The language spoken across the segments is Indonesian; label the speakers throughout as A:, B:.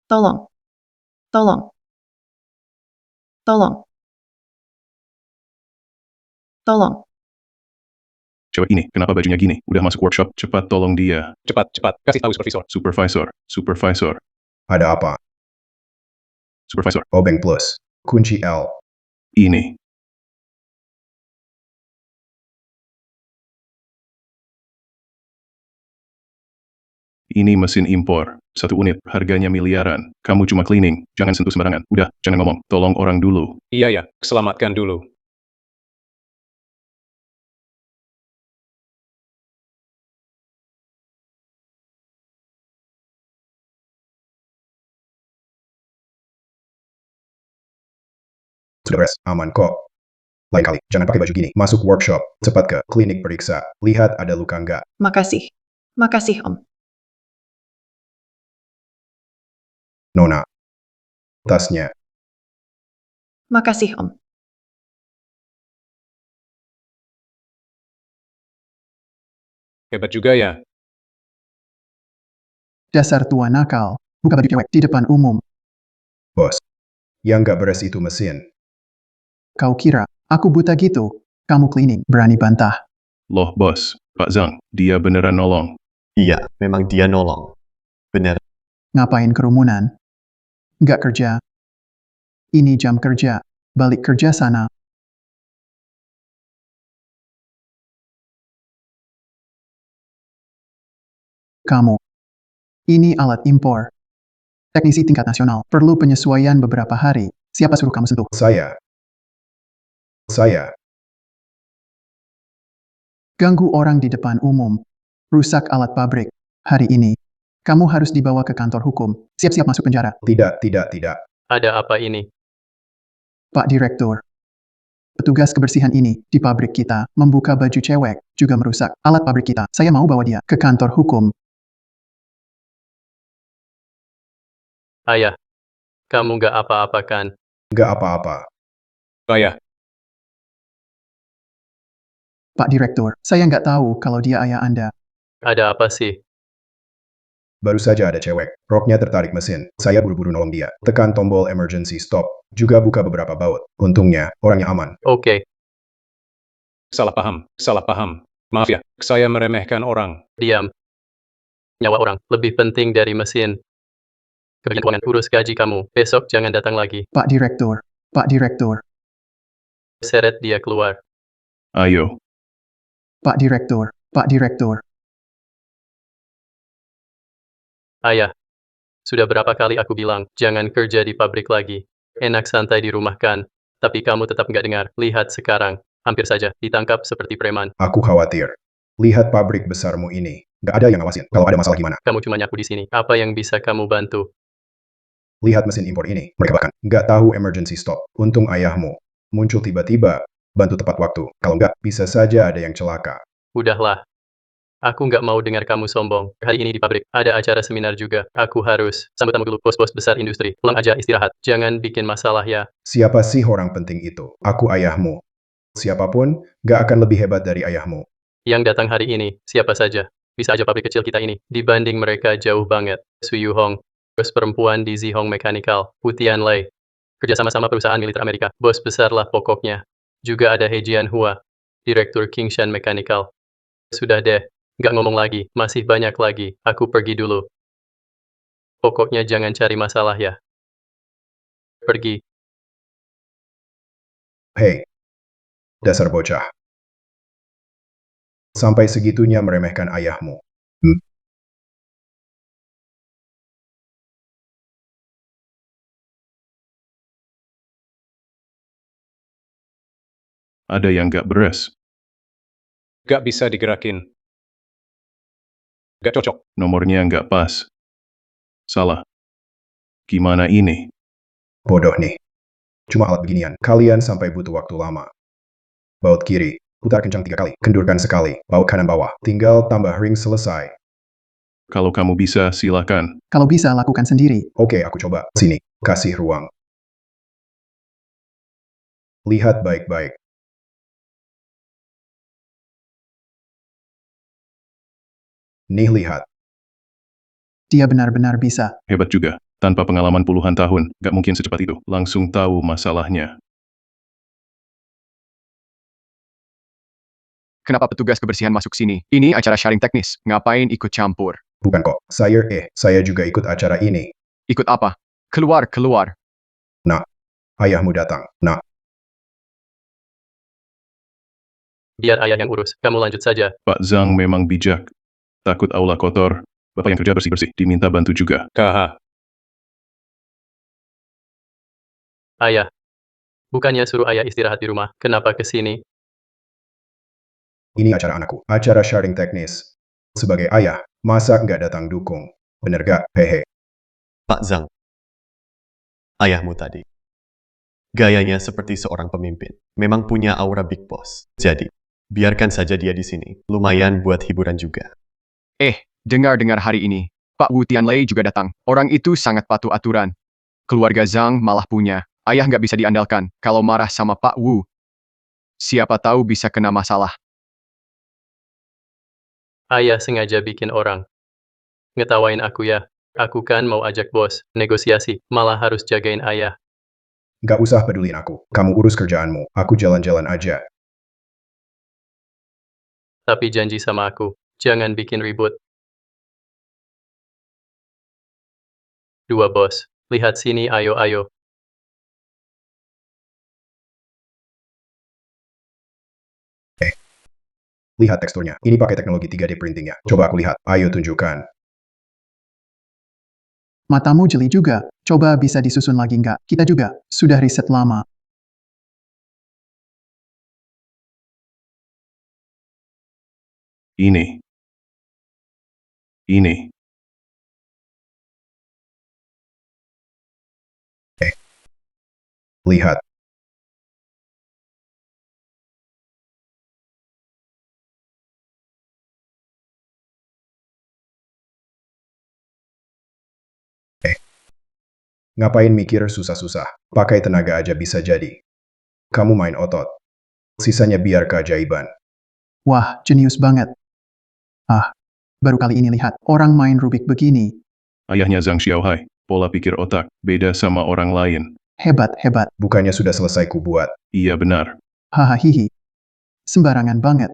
A: Tolong. Tolong. Tolong. Tolong.
B: Cewek ini, kenapa bajunya gini? Udah masuk workshop, cepat tolong dia.
C: Cepat, cepat, kasih tahu supervisor.
B: Supervisor, supervisor,
D: Ada apa?
B: supervisor.
D: Obeng plus. Kunci L.
B: Ini. Ini mesin impor. 1 unit, harganya miliaran. Kamu cuma cleaning, jangan sentuh sembarangan. Udah, jangan ngomong. Tolong orang dulu.
C: Iya ya, selamatkan dulu.
D: Sudah beres, aman kok. Lain kali, jangan pakai baju gini. Masuk workshop, cepat ke klinik periksa. Lihat ada luka nggak.
A: Makasih. Makasih, Om.
D: Nona. Tasnya.
A: Makasih, Om.
C: Hebat juga ya.
E: Dasar tua nakal. Buka baju cewek di depan umum.
D: Bos. Yang nggak beres itu mesin.
E: Kau kira aku buta gitu? Kamu cleaning, berani bantah.
B: Loh bos, Pak Zhang, dia beneran nolong.
F: Iya, memang dia nolong. Benar.
E: Ngapain kerumunan? Nggak kerja. Ini jam kerja. Balik kerja sana. Kamu. Ini alat impor. Teknisi tingkat nasional. Perlu penyesuaian beberapa hari. Siapa suruh kamu sentuh?
D: Saya.
E: Ganggu orang di depan umum. Rusak alat pabrik. Hari ini, kamu harus dibawa ke kantor hukum. Siap-siap masuk penjara.
D: Tidak.
G: Ada apa ini?
E: Pak Direktur. Petugas kebersihan ini di pabrik kita membuka baju cewek, juga merusak alat pabrik kita. Saya mau bawa dia ke kantor hukum.
G: Ayah, kamu gak apa-apa kan?
D: Nggak apa-apa.
C: Ayah,
E: Pak Direktur, saya nggak tahu kalau dia ayah Anda.
G: Ada apa sih?
D: Baru saja ada cewek. Roknya tertarik mesin. Saya buru-buru nolong dia. Tekan tombol emergency stop. Juga buka beberapa baut. Untungnya, orangnya aman.
G: Oke,
C: salah paham, salah paham. Maaf ya, saya meremehkan orang.
G: diam. Nyawa orang lebih penting dari mesin. Kebagian keuangan, urus gaji kamu. Besok jangan datang lagi.
E: Pak Direktur, Pak Direktur,
G: Seret dia keluar.
B: Ayo,
E: Pak Direktur, Pak Direktur.
G: Ayah, sudah berapa kali aku bilang, jangan kerja di pabrik lagi. Enak santai di rumah kan? Tapi kamu tetap nggak dengar. Lihat sekarang. Hampir saja ditangkap seperti preman.
D: Aku khawatir. Lihat pabrik besarmu ini. Nggak ada yang ngawasin. Kalau ada masalah gimana?
G: Kamu cuma nyapu di sini. Apa yang bisa kamu bantu?
D: Lihat mesin impor ini. Mereka bahkan nggak tahu emergency stop. Untung ayahmu muncul tiba-tiba. Bantu tepat waktu. Kalau nggak, bisa saja ada yang celaka.
G: Udahlah. Aku nggak mau dengar kamu sombong. Hari ini di pabrik, ada acara seminar juga. Aku harus sambut tamu dulu, bos-bos besar industri. Pulang aja istirahat. Jangan bikin masalah ya.
D: Siapa sih orang penting itu? Aku ayahmu. Siapapun, nggak akan lebih hebat dari ayahmu.
G: Yang datang hari ini, siapa saja? Bisa aja pabrik kecil kita ini. Dibanding mereka jauh banget. Su Yu Hong. Bos perempuan di Zihong Mechanical. Putian Lei. Kerja sama-sama perusahaan militer Amerika. Bos besar lah pokoknya. Juga ada He Jianhua. Direktur Kingshan Mechanical. Sudah deh. Nggak ngomong lagi, masih banyak lagi. Aku pergi dulu. Pokoknya jangan cari masalah ya. Pergi.
D: Hei, dasar bocah. Sampai segitunya meremehkan ayahmu.
B: ada yang gak beres.
C: Gak bisa digerakin. Gak cocok.
B: Nomornya gak pas. Salah. Gimana ini?
D: Bodoh nih. Cuma alat beginian. Kalian sampai butuh waktu lama. Baut kiri. Putar kencang 3 kali. Kendurkan sekali. Baut kanan bawah. Tinggal tambah ring selesai.
B: Kalau kamu bisa, silakan.
E: Kalau bisa, lakukan sendiri.
D: Oke, aku coba. Sini. Kasih ruang. Lihat baik-baik. Nih lihat.
E: Dia benar-benar bisa.
B: Hebat juga. Tanpa pengalaman puluhan tahun, gak mungkin secepat itu. Langsung tahu masalahnya.
H: Kenapa petugas kebersihan masuk sini? Ini acara sharing teknis. Ngapain ikut campur?
D: Bukan kok. Saya juga ikut acara ini.
H: Ikut apa? Keluar, keluar.
D: Ayahmu datang. Nah,
G: Biar ayah yang urus. Kamu lanjut saja.
B: Pak Zhang memang bijak. Takut aula kotor. Bapak yang kerja bersih-bersih, diminta bantu juga.
C: Kaha.
G: Ayah. Bukannya suruh ayah istirahat di rumah. Kenapa ke sini?
D: ini acara anakku. Acara sharing teknis. Sebagai ayah, masa nggak datang dukung? Bener gak? Hehe.
F: Pak Zhang. Ayahmu tadi. Gayanya seperti seorang pemimpin. Memang punya aura big boss. Jadi, biarkan saja dia di sini. Lumayan buat hiburan juga.
H: Dengar-dengar hari ini, Pak Wu Tianlei juga datang. Orang itu sangat patuh aturan. Keluarga Zhang malah punya. Ayah nggak bisa diandalkan kalau marah sama Pak Wu. Siapa tahu bisa kena masalah.
G: Ayah sengaja bikin orang. Ngetawain aku ya. Aku kan mau ajak bos. Negosiasi. Malah harus jagain ayah.
D: Nggak usah pedulin aku. Kamu urus kerjaanmu. Aku jalan-jalan aja.
G: Tapi janji sama aku. Jangan bikin ribut. Dua bos. Lihat sini ayo.
D: Lihat teksturnya. Ini pakai teknologi 3D printingnya. Coba aku lihat. Ayo tunjukkan.
E: Matamu jeli juga. Coba bisa disusun lagi nggak? Kita juga sudah riset lama.
B: Ini.
D: Lihat. Ngapain mikir susah-susah? Pakai tenaga aja bisa jadi. Kamu main otot. Sisanya biar keajaiban.
E: Wah, jenius banget. Baru kali ini lihat orang main Rubik begini.
B: Ayahnya Zhang Xiaohai. Pola pikir otak. Beda sama orang lain.
E: Hebat.
D: Bukannya sudah selesai ku buat.
B: Iya benar.
E: Hahaha. Sembarangan banget.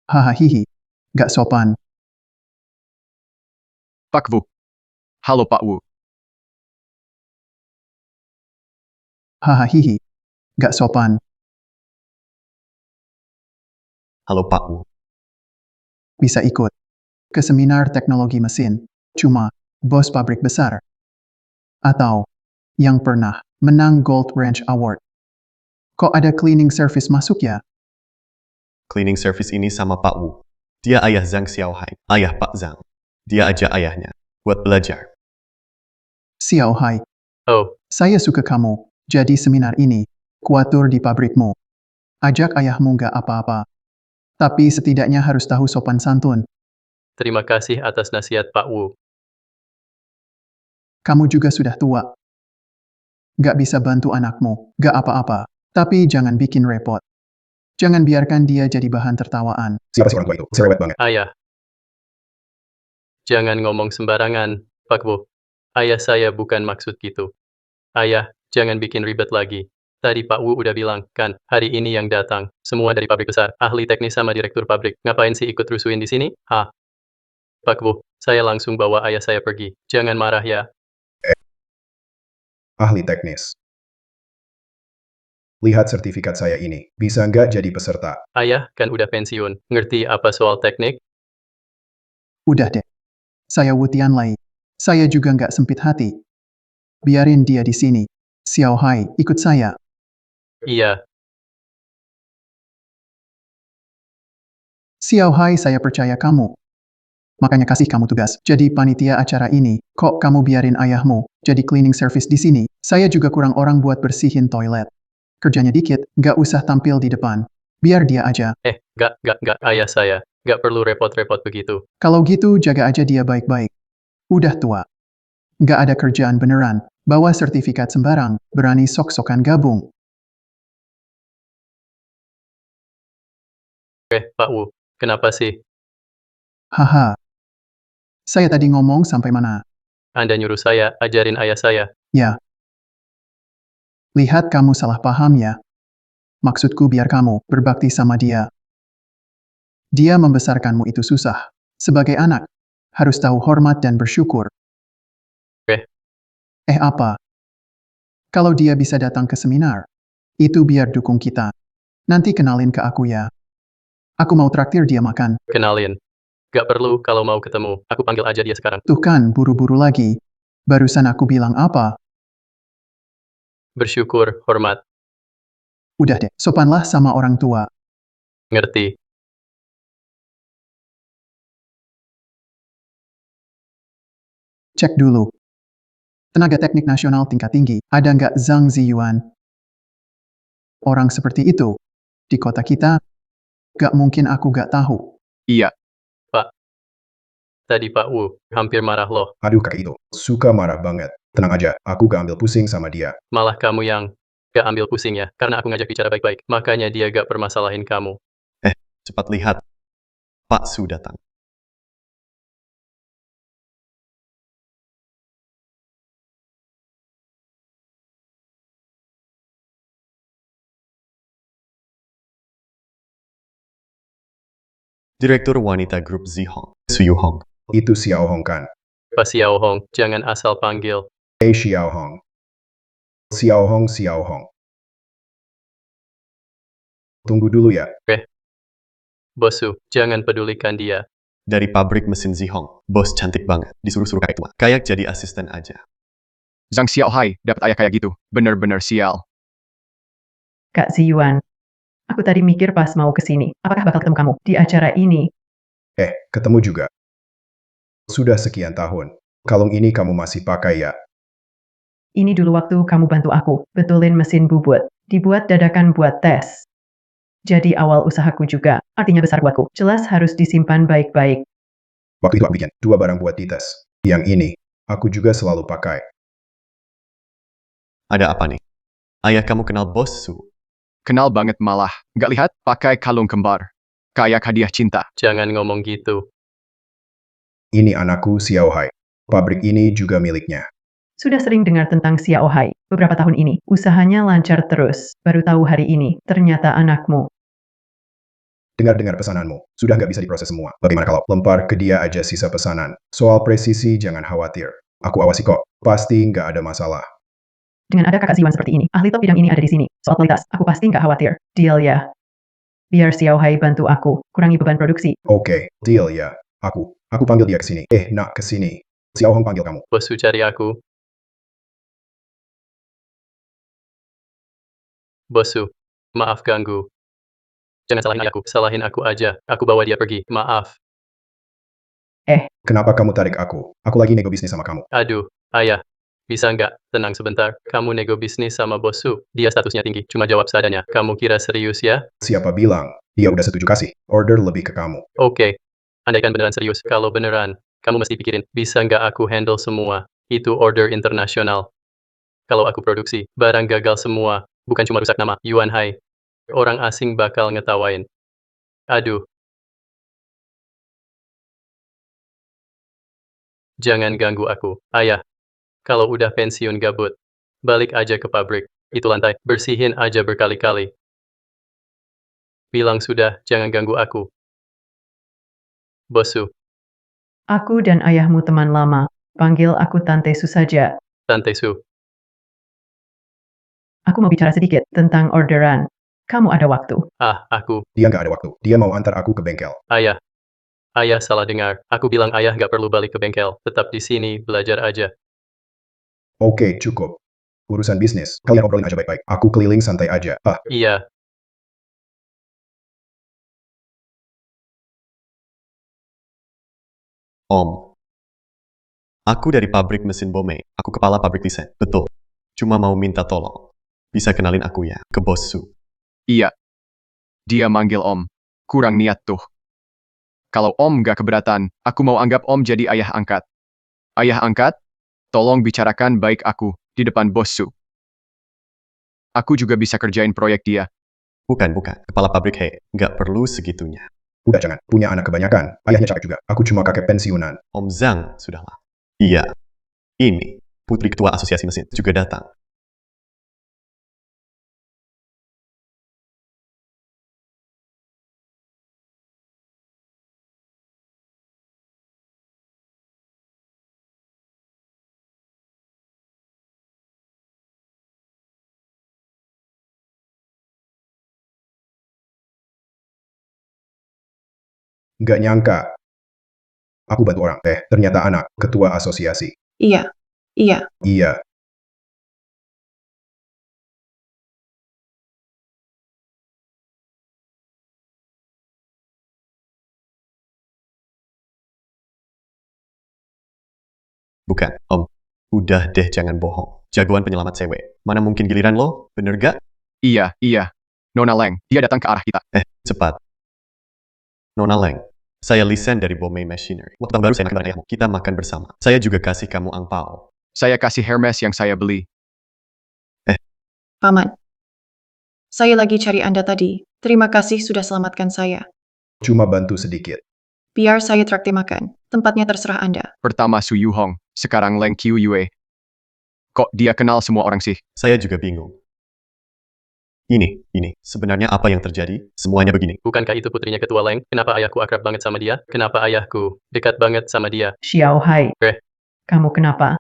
E: Hahaha. Gak sopan.
H: Pak Wu. Halo Pak Wu.
E: Hahaha. Gak sopan.
F: Halo Pak Wu.
E: Bisa ikut ke seminar teknologi mesin. Cuma bos pabrik besar. Atau yang pernah menang Gold Ranch Award. Kok ada cleaning service masuk ya?
F: Cleaning service ini sama Pak Wu. Dia ayah Zhang Xiaohai. Ayah Pak Zhang. Dia ajak ayahnya. Buat belajar.
E: Xiaohai,
G: Oh,
E: saya suka kamu. Jadi seminar ini, kuatur di pabrikmu. Ajak ayahmu nggak apa-apa. Tapi setidaknya harus tahu sopan santun.
G: terima kasih atas nasihat Pak Wu.
E: Kamu juga sudah tua. Nggak bisa bantu anakmu, nggak apa-apa. Tapi jangan bikin repot. Jangan biarkan dia jadi bahan tertawaan.
D: Siapa sih orang tua itu? Cerewet banget.
G: Ayah. Jangan ngomong sembarangan, Pak Wu. Ayah saya bukan maksud gitu. Ayah, jangan bikin ribet lagi. Tadi Pak Wu udah bilang, kan, hari ini yang datang. Semua dari pabrik besar, ahli teknis sama direktur pabrik. Ngapain sih ikut rusuhin di sini? Pak Wu, saya langsung bawa ayah saya pergi. Jangan marah ya.
D: Ahli teknis. Lihat sertifikat saya ini. Bisa nggak jadi peserta?
G: Ayah kan udah pensiun. Ngerti apa soal teknik?
E: Udah deh. Saya Wu Tianlei. Saya juga nggak sempit hati. Biarin dia di sini. Xiaohai, ikut saya.
G: Iya,
E: Xiaohai, saya percaya kamu. Makanya kasih kamu tugas. Jadi panitia acara ini. Kok kamu biarin ayahmu jadi cleaning service di sini? Saya juga kurang orang buat bersihin toilet. Kerjanya dikit, nggak usah tampil di depan. Biar dia aja.
G: Gak, ayah saya. Gak perlu repot-repot begitu.
E: Kalau gitu, jaga aja dia baik-baik. Udah tua. Nggak ada kerjaan beneran. Bawa sertifikat sembarang. Berani sok-sokan gabung.
G: Pak Wu, kenapa sih?
E: Haha. Saya tadi ngomong sampai mana?
G: Anda nyuruh saya ajarin ayah saya.
E: Ya. Lihat kamu salah paham ya. Maksudku biar kamu berbakti sama dia. Dia membesarkanmu itu susah. Sebagai anak, harus tahu hormat dan bersyukur. Apa? Kalau dia bisa datang ke seminar, itu biar dukung kita. Nanti kenalin ke aku ya. Aku mau traktir dia makan.
G: Kenalin. Gak perlu kalau mau ketemu, aku panggil aja dia sekarang.
E: Tuh kan, buru-buru lagi. Barusan aku bilang apa?
G: Bersyukur, hormat,
E: Udah deh, sopanlah sama orang tua.
G: ngerti.
E: Cek dulu. Tenaga teknik nasional tingkat tinggi, ada nggak Zhang Ziyuan? Orang seperti itu, di kota kita, gak mungkin aku gak tahu.
H: Iya,
G: Tadi Pak Wu hampir marah loh.
D: Aduh kakek itu, suka marah banget. Tenang aja, aku gak ambil pusing sama dia.
G: Malah kamu yang gak ambil pusing ya, karena aku ngajak bicara baik-baik. Makanya dia gak permasalahin kamu.
F: Cepat lihat. Pak Su datang. Direktur Wanita Grup Zihong, Su Yuhong.
D: Itu Xiao Hong kan?
G: Pak Xiao Hong, jangan asal panggil.
D: Xiao Hong. Xiao Hong, Xiao Hong. Tunggu dulu ya.
G: Bosu, jangan pedulikan dia.
F: Dari pabrik mesin Zihong. Bos cantik banget. Disuruh-suruh kayak tua. Kayak jadi asisten aja.
H: Zhang Xiaohai dapat ayah kayak gitu. Bener-bener sial.
I: Kak Ziyuan, aku tadi mikir pas mau ke sini, apakah bakal ketemu kamu di acara ini?
D: Ketemu juga. Sudah sekian tahun. Kalung ini kamu masih pakai ya?
I: Ini dulu waktu kamu bantu aku betulin mesin bubut, dibuat dadakan buat tes. Jadi awal usahaku juga, artinya besar buatku. Jelas harus disimpan baik-baik.
D: Waktu itu aku bikin 2 barang buat dites. Yang ini, aku juga selalu pakai.
F: Ada apa nih? Ayah kamu kenal Bos Su?
H: Kenal banget malah. Nggak lihat pakai kalung kembar. Kayak hadiah cinta.
G: Jangan ngomong gitu.
D: Ini anakku Xiao Hai. Pabrik ini juga miliknya.
I: Sudah sering dengar tentang Xiao Hai. Beberapa tahun ini, usahanya lancar terus. Baru tahu hari ini, ternyata anakmu.
D: Dengar-dengar pesananmu, sudah nggak bisa diproses semua. Bagaimana kalau lempar ke dia aja sisa pesanan? Soal presisi jangan khawatir. Aku awasi kok, pasti nggak ada masalah.
I: Dengan ada kakak Ziyuan seperti ini, ahli top bidang ini ada di sini. Soal kualitas, aku pasti nggak khawatir. Deal ya. Biar Xiao Hai bantu aku, kurangi beban produksi.
D: Oke, deal ya. Aku panggil dia ke sini. Nak ke sini. Xiao Hong panggil kamu.
G: Bosu cari aku. Bosu, maaf ganggu. Jangan salahin ayahku, salahin aku aja. Aku bawa dia pergi, maaf.
D: Kenapa kamu tarik aku? Aku lagi nego bisnis sama kamu.
G: Aduh, ayah. Bisa nggak? Tenang sebentar. Kamu nego bisnis sama Bosu. Dia statusnya tinggi, cuma jawab seadanya. Kamu kira serius ya?
D: Siapa bilang? Dia udah setuju kasih. Order lebih ke kamu.
G: Oke. Andaikan beneran serius, kalau beneran, kamu mesti pikirin, bisa nggak aku handle semua? Itu order internasional. Kalau aku produksi, barang gagal semua. Bukan cuma rusak nama, Yuan Hai. Orang asing bakal ngetawain. Aduh. Jangan ganggu aku, ayah. Kalau udah pensiun gabut, balik aja ke pabrik. Itu lantai, bersihin aja berkali-kali. Bilang sudah, jangan ganggu aku. Bosu,
I: Aku dan ayahmu teman lama. Panggil aku Tante Su saja.
G: Tante Su.
I: Aku mau bicara sedikit tentang orderan. Kamu ada waktu?
G: Aku.
D: Dia nggak ada waktu. Dia mau antar aku ke bengkel.
G: Ayah. Ayah salah dengar. Aku bilang ayah nggak perlu balik ke bengkel. Tetap di sini, belajar aja.
D: Oke, cukup. Urusan bisnis, kalian obrolin aja baik-baik. Aku keliling santai aja.
G: Iya.
F: Om. Aku dari pabrik mesin Bome. Aku kepala pabrik desain. Betul. Cuma mau minta tolong. Bisa kenalin aku ya, ke Bos Su.
H: Iya. Dia manggil Om. Kurang niat tuh. Kalau Om nggak keberatan, aku mau anggap Om jadi ayah angkat. Ayah angkat, tolong bicarakan baik aku di depan Bos Su. Aku juga bisa kerjain proyek dia.
F: Bukan. Kepala pabrik, hei. Nggak perlu segitunya.
D: Udah jangan, punya anak kebanyakan. Ayahnya capek juga. Aku cuma kakek pensiunan.
F: Om Zhang, sudahlah. Iya. Ini, putri ketua asosiasi mesin, juga datang.
D: Nggak nyangka. Aku bantu orang. Ternyata anak ketua asosiasi.
A: Iya. Iya.
D: Iya.
F: Bukan, Om. Udah deh, jangan bohong. Jagoan penyelamat cewek. Mana mungkin giliran lo? Bener gak?
H: Iya. Nona Leng, dia datang ke arah kita.
F: Cepat. Nona Leng, saya Lisen dari Bomei Machinery. Waktu tahun baru saya makan bareng ayahmu. Kita makan bersama. Saya juga kasih kamu angpao.
H: Saya kasih Hermes yang saya beli.
A: Paman. Saya lagi cari Anda tadi. Terima kasih sudah selamatkan saya.
D: Cuma bantu sedikit.
A: Biar saya traktir makan. Tempatnya terserah Anda.
H: Pertama Su Yuhong, sekarang Leng Qiuyue. Kok dia kenal semua orang sih?
F: Saya juga bingung. Ini. Sebenarnya apa yang terjadi? Semuanya begini.
G: Bukankah itu putrinya ketua Leng? Kenapa ayahku akrab banget sama dia? Kenapa ayahku dekat banget sama dia?
I: Xiao Hai. Kamu kenapa?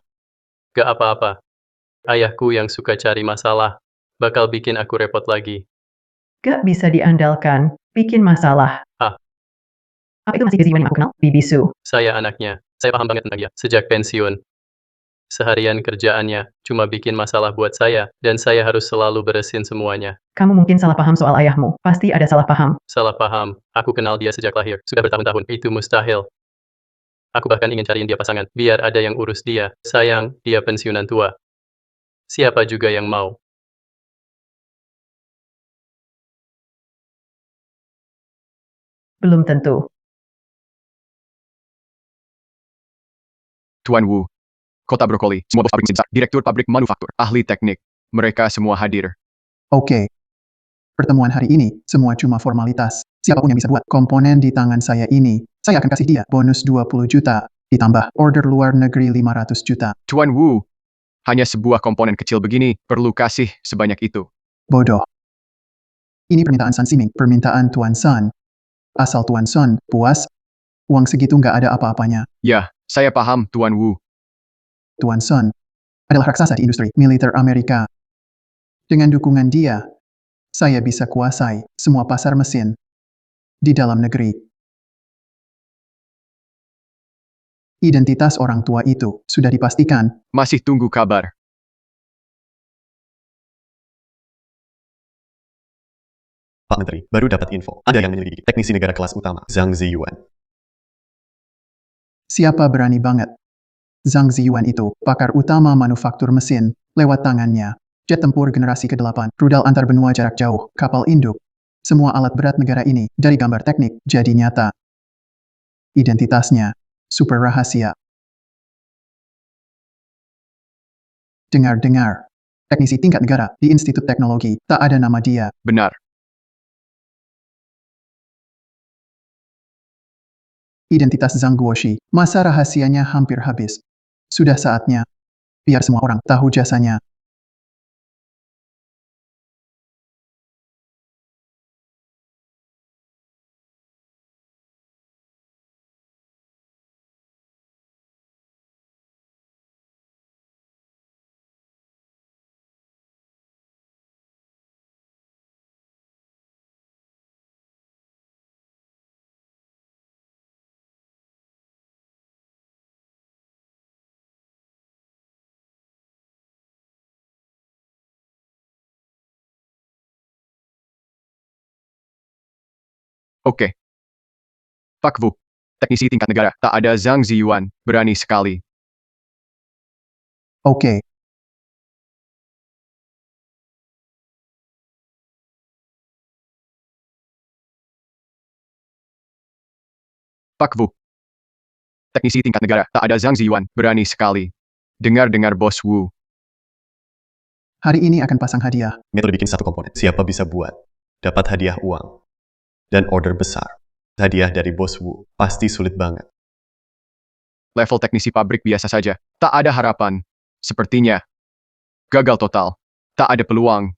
G: Gak apa-apa. Ayahku yang suka cari masalah. Bakal bikin aku repot lagi.
I: Gak bisa diandalkan. Bikin masalah.
G: Ah.
I: Apa itu masih Ziwan yang aku kenal? Bibi Su.
G: Saya anaknya. Saya paham banget tentang dia. Sejak pensiun. Seharian kerjaannya cuma bikin masalah buat saya, dan saya harus selalu beresin semuanya.
I: Kamu mungkin salah paham soal ayahmu. Pasti ada salah paham.
G: Salah paham. Aku kenal dia sejak lahir. Sudah bertahun-tahun. Itu mustahil. Aku bahkan ingin cariin dia pasangan. Biar ada yang urus dia. Sayang, dia pensiunan tua. Siapa juga yang mau?
I: Belum tentu.
H: Tuan Wu, Kota Brokoli, semua bos pabrik besar, direktur pabrik manufaktur, ahli teknik. Mereka semua hadir.
E: Oke. Pertemuan hari ini, semua cuma formalitas. Siapapun yang bisa buat komponen di tangan saya ini, saya akan kasih dia bonus 20 juta, ditambah order luar negeri 500 juta.
H: Tuan Wu, hanya sebuah komponen kecil begini, perlu kasih sebanyak itu.
E: Bodoh. Ini permintaan San Siming, permintaan Tuan San. Asal Tuan San puas, uang segitu nggak ada apa-apanya.
H: Ya, saya paham, Tuan Wu.
E: Tuan San adalah raksasa di industri militer Amerika. Dengan dukungan dia, saya bisa kuasai semua pasar mesin di dalam negeri. Identitas orang tua itu sudah dipastikan.
H: Masih tunggu kabar.
F: Pak Menteri, baru dapat info. Ada yang menyelidiki teknisi negara kelas utama, Zhang Ziyuan.
E: Siapa berani banget? Zhang Ziyuan itu pakar utama manufaktur mesin, lewat tangannya. Jet tempur generasi ke-8, rudal antar benua jarak jauh, kapal induk. Semua alat berat negara ini, dari gambar teknik, jadi nyata. Identitasnya, super rahasia. Dengar-dengar, teknisi tingkat negara di Institut Teknologi, tak ada nama dia.
H: Benar.
E: Identitas Zhang Guoshi, masa rahasianya hampir habis. Sudah saatnya, biar semua orang tahu jasanya.
H: Oke. Pak Wu, teknisi tingkat negara, tak ada Zhang Ziyuan, berani sekali.
E: Oke.
H: Pak Wu, teknisi tingkat negara, tak ada Zhang Ziyuan, berani sekali. Dengar-dengar Bos Wu.
E: Hari ini akan pasang hadiah.
F: Metode bikin satu komponen. Siapa bisa buat? dapat hadiah uang, dan order besar. Hadiah dari bos Wu pasti sulit banget.
H: Level teknisi pabrik biasa saja. Tak ada harapan. Sepertinya. Gagal total. Tak ada peluang.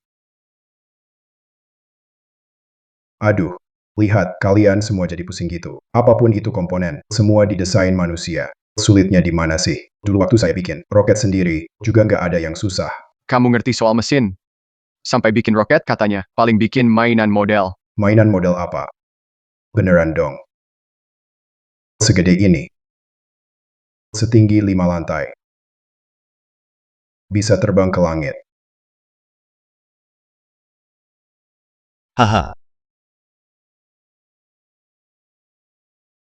D: Aduh, lihat kalian semua jadi pusing gitu. Apapun itu komponen, semua didesain manusia. Sulitnya di mana sih? Dulu waktu saya bikin roket sendiri, juga nggak ada yang susah.
H: Kamu ngerti soal mesin? Sampai bikin roket katanya, paling bikin mainan model.
D: Mainan model apa? Beneran dong. Segede ini. Setinggi 5 lantai. Bisa terbang ke langit.
F: Haha,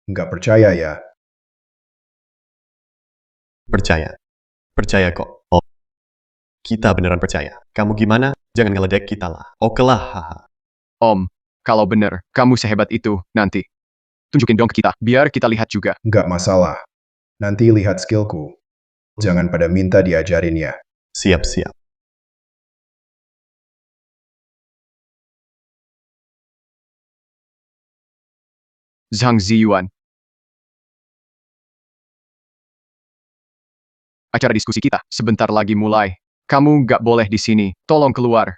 D: Nggak percaya ya?
F: percaya. Percaya kok. Oh, kita beneran percaya. Kamu gimana? Jangan ngeledek kita lah. Oke lah, haha.
H: Om, kalau bener, kamu sehebat itu, nanti. Tunjukin dong ke kita, biar kita lihat juga.
D: Nggak masalah. Nanti lihat skillku. Jangan pada minta diajarin ya.
F: Siap-siap.
H: Zhang Ziyuan. Acara diskusi kita sebentar lagi mulai. Kamu nggak boleh di sini. Tolong keluar.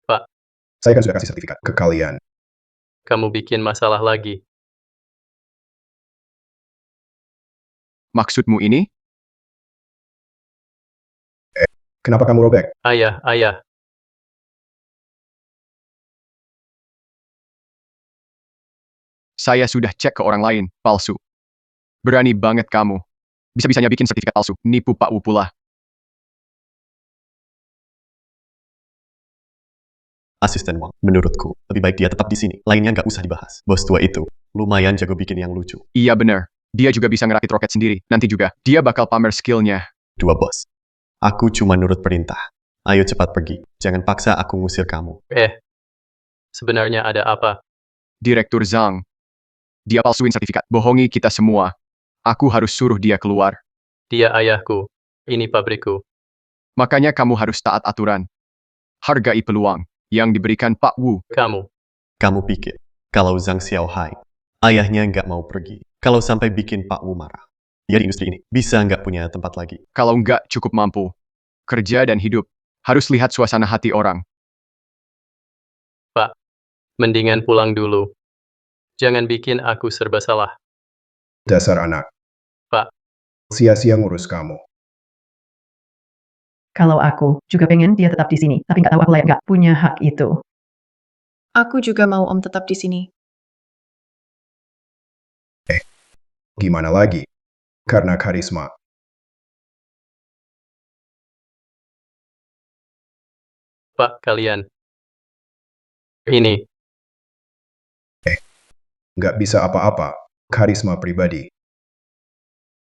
G: Pak,
D: Saya kan sudah kasih sertifikat ke kalian.
G: kamu bikin masalah lagi.
H: Maksudmu ini?
D: Kenapa kamu robek?
G: Ayah.
H: Saya sudah cek ke orang lain, palsu. Berani banget kamu. Bisa-bisanya bikin sertifikat palsu, nipu Pak Wu pula.
F: Asisten Wang, menurutku, lebih baik dia tetap di sini. Lainnya nggak usah dibahas. Bos tua itu, lumayan jago bikin yang lucu.
H: Iya bener, dia juga bisa ngerakit roket sendiri. Nanti juga, dia bakal pamer skillnya.
F: Dua bos. Aku cuma nurut perintah. Ayo cepat pergi. Jangan paksa aku ngusir kamu.
G: Sebenarnya ada apa?
H: Direktur Zhang. Dia palsuin sertifikat, bohongi kita semua. Aku harus suruh dia keluar.
G: Dia ayahku. Ini pabrikku.
H: Makanya kamu harus taat aturan. Hargai peluang yang diberikan Pak Wu.
F: Kamu pikir, kalau Zhang Xiaohai, ayahnya nggak mau pergi. Kalau sampai bikin Pak Wu marah, dia di industri ini bisa nggak punya tempat lagi.
H: Kalau nggak cukup mampu, kerja dan hidup, harus lihat suasana hati orang.
G: Pak, mendingan pulang dulu. Jangan bikin aku serba salah.
D: Dasar anak.
G: Pak.
D: Sia-sia ngurus kamu.
I: Kalau aku juga pengen dia tetap di sini, tapi nggak tahu aku layak nggak punya hak itu.
A: Aku juga mau Om tetap di sini.
D: Gimana lagi? Karena karisma.
G: Pak, kalian. Ini.
D: Nggak bisa apa-apa. Karisma pribadi.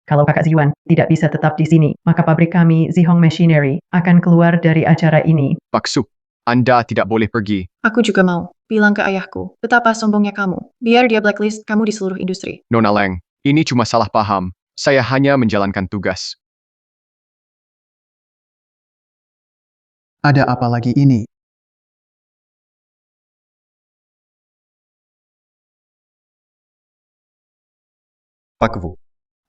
I: Kalau kakak Ziyuan tidak bisa tetap di sini, maka pabrik kami, Zihong Machinery, akan keluar dari acara ini.
H: Pak Su, Anda tidak boleh pergi.
A: Aku juga mau. Bilang ke ayahku, betapa sombongnya kamu. Biar dia blacklist kamu di seluruh industri.
H: Nona Leng, ini cuma salah paham. Saya hanya menjalankan tugas.
E: Ada apa lagi ini?
F: Pak Wu,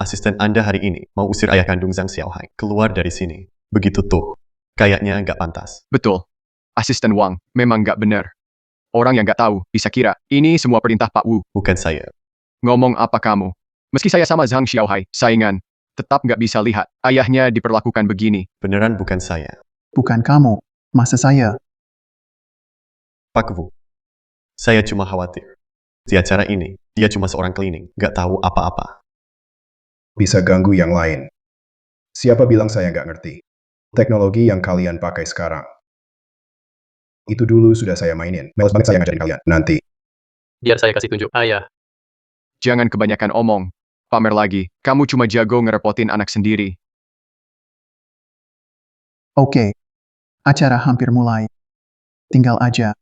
F: asisten Anda hari ini mau usir ayah kandung Zhang Xiaohai keluar dari sini. Begitu tuh. Kayaknya nggak pantas.
H: Betul. Asisten Wang memang nggak benar. Orang yang nggak tahu bisa kira ini semua perintah Pak Wu.
F: Bukan saya.
H: Ngomong apa kamu? Meski saya sama Zhang Xiaohai, saingan, tetap nggak bisa lihat ayahnya diperlakukan begini.
F: Beneran bukan saya.
E: Bukan kamu. Masa saya?
F: Pak Wu, saya cuma khawatir. Di acara ini, dia cuma seorang cleaning, nggak tahu apa-apa.
D: Bisa ganggu yang lain. Siapa bilang saya nggak ngerti? Teknologi yang kalian pakai sekarang. Itu dulu sudah saya mainin. Males banget saya ngajarin kalian. Nanti.
G: Biar saya kasih tunjuk. Ayah.
H: Jangan kebanyakan omong. Pamer lagi, kamu cuma jago ngerepotin anak sendiri.
E: Oke. Acara hampir mulai. Tinggal aja.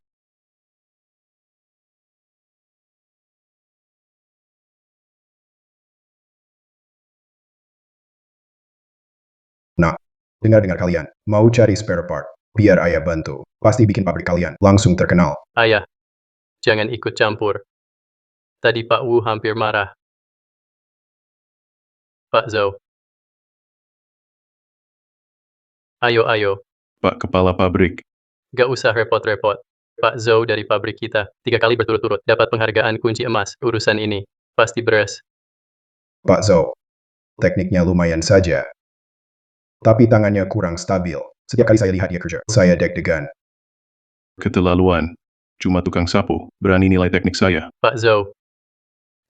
D: Nah, Dengar-dengar kalian, mau cari spare part. Biar ayah bantu. Pasti bikin pabrik kalian langsung terkenal.
G: Ayah, jangan ikut campur. Tadi Pak Wu hampir marah. Pak Zhou. Ayo,
B: Pak Kepala Pabrik.
G: gak usah repot-repot. Pak Zhou dari pabrik kita, 3 kali berturut-turut dapat penghargaan kunci emas. Urusan ini pasti beres.
D: Pak Zhou, tekniknya lumayan saja. Tapi tangannya kurang stabil. Setiap kali saya lihat dia kerja, saya deg-degan.
B: Keterlaluan. Cuma tukang sapu. Berani nilai teknik saya.
G: Pak Zhou,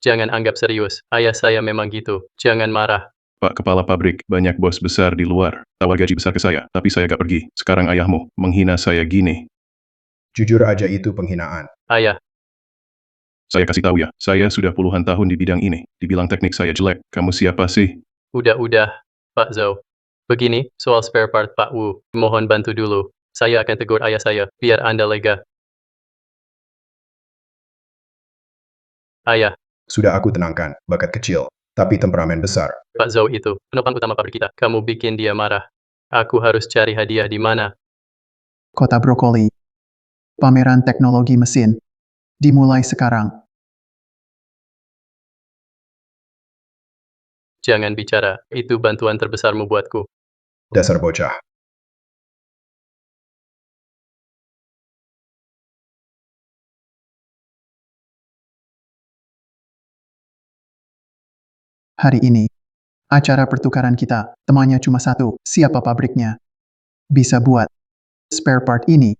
G: jangan anggap serius. Ayah saya memang gitu. Jangan marah.
B: Pak Kepala Pabrik, banyak bos besar di luar. Tawar gaji besar ke saya, tapi saya gak pergi. Sekarang ayahmu menghina saya gini.
D: Jujur aja itu penghinaan.
G: Ayah,
B: Saya kasih tahu ya, saya sudah puluhan tahun di bidang ini. Dibilang teknik saya jelek. Kamu siapa sih?
G: udah, Pak Zhou. Begini, soal spare part Pak Wu, mohon bantu dulu. Saya akan tegur ayah saya, biar Anda lega. Ayah,
D: Sudah aku tenangkan, bakat kecil, tapi temperamen besar.
G: Pak Zhou itu, penopang utama pabrik kita. Kamu bikin dia marah. Aku harus cari hadiah di mana?
E: Kota Brokoli. Pameran teknologi mesin. Dimulai sekarang.
G: Jangan bicara, itu bantuan terbesarmu buatku.
D: Dasar bocah.
E: Hari ini, acara pertukaran kita, temannya cuma satu, siapa pabriknya? Bisa buat spare part ini.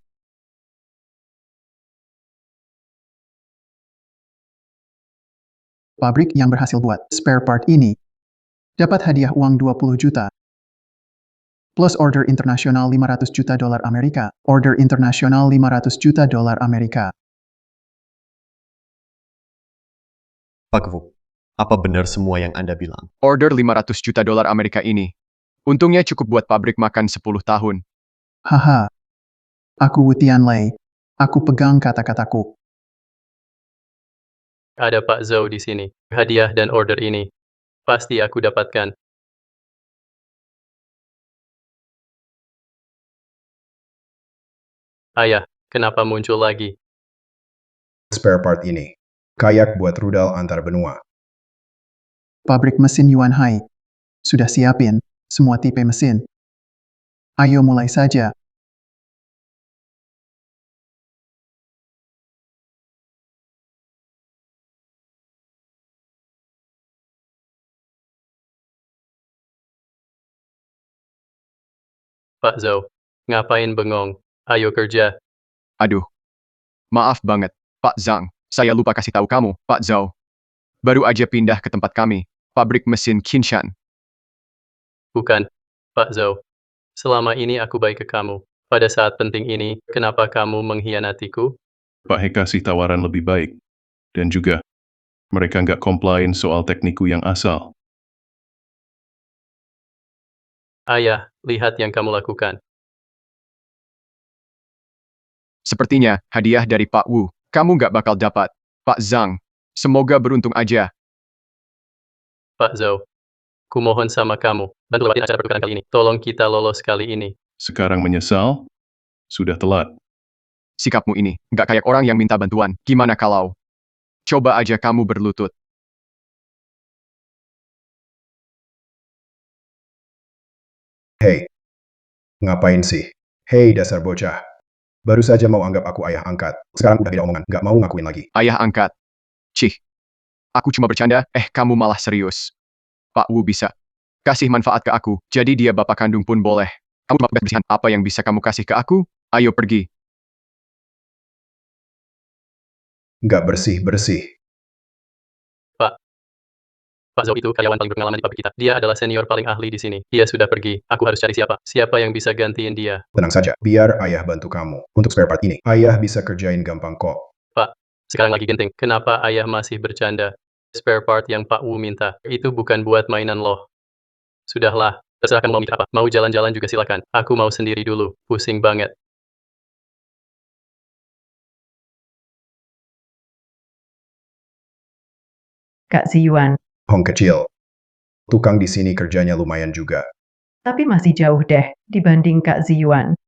E: Pabrik yang berhasil buat spare part ini dapat hadiah uang 20 juta. Plus order internasional 500 juta dolar Amerika. Order internasional 500 juta dolar Amerika.
F: Pak Wu, apa benar semua yang Anda bilang?
H: Order 500 juta dolar Amerika ini. Untungnya cukup buat pabrik makan 10 tahun.
E: Haha. Aku Wu Tianlei. Aku pegang kata-kataku.
G: Ada Pak Zhou di sini. Hadiah dan order ini. Pasti aku dapatkan. Ayah, kenapa muncul lagi?
D: Spare part ini. Kayak buat rudal antar benua.
E: Pabrik mesin Yuan Hai. Sudah siapin semua tipe mesin. Ayo mulai saja.
G: Pak Zhou, ngapain bengong? Ayo kerja.
H: Aduh. Maaf banget, Pak Zhang. Saya lupa kasih tahu kamu, Pak Zhou. Baru aja pindah ke tempat kami, pabrik mesin Qinshan.
G: Bukan, Pak Zhou. Selama ini aku baik ke kamu. Pada saat penting ini, kenapa kamu mengkhianatiku?
B: Pak He kasih tawaran lebih baik. Dan juga, mereka nggak komplain soal tekniku yang asal.
G: Ayah, lihat yang kamu lakukan.
H: Sepertinya, hadiah dari Pak Wu. Kamu nggak bakal dapat, Pak Zhang. Semoga beruntung aja.
G: Pak Zhou, kumohon sama kamu, bantu lewatin acara pertukaran kali ini. Tolong kita lolos kali ini.
B: Sekarang menyesal? Sudah telat.
H: Sikapmu ini, nggak kayak orang yang minta bantuan. Gimana kalau? Coba aja kamu berlutut.
D: Hei. Ngapain sih? Hei dasar bocah. Baru saja mau anggap aku ayah angkat. Sekarang udah beda omongan, nggak mau ngakuin lagi.
H: Ayah angkat. Cih. Aku cuma bercanda, kamu malah serius. Pak Wu bisa kasih manfaat ke aku, jadi dia bapak kandung pun boleh. Kamu cuma tugas bersihan, apa yang bisa kamu kasih ke aku? Ayo pergi.
D: Nggak bersih-bersih.
G: Pak Zhou itu karyawan paling berpengalaman di pabrik kita. Dia adalah senior paling ahli di sini. Dia sudah pergi. Aku harus cari siapa. Siapa yang bisa gantiin dia?
D: Tenang saja, biar ayah bantu kamu. Untuk spare part ini, ayah bisa kerjain gampang kok.
G: Pak, sekarang lagi genting. Kenapa ayah masih bercanda? Spare part yang Pak Wu minta, itu bukan buat mainan loh. Sudahlah, terserah kamu mau mikir apa. Mau jalan-jalan juga silakan. Aku mau sendiri dulu. Pusing banget.
I: Kak Ziyuan,
D: Hong kecil. Tukang di sini kerjanya lumayan juga.
I: tapi masih jauh deh dibanding Kak Ziyuan.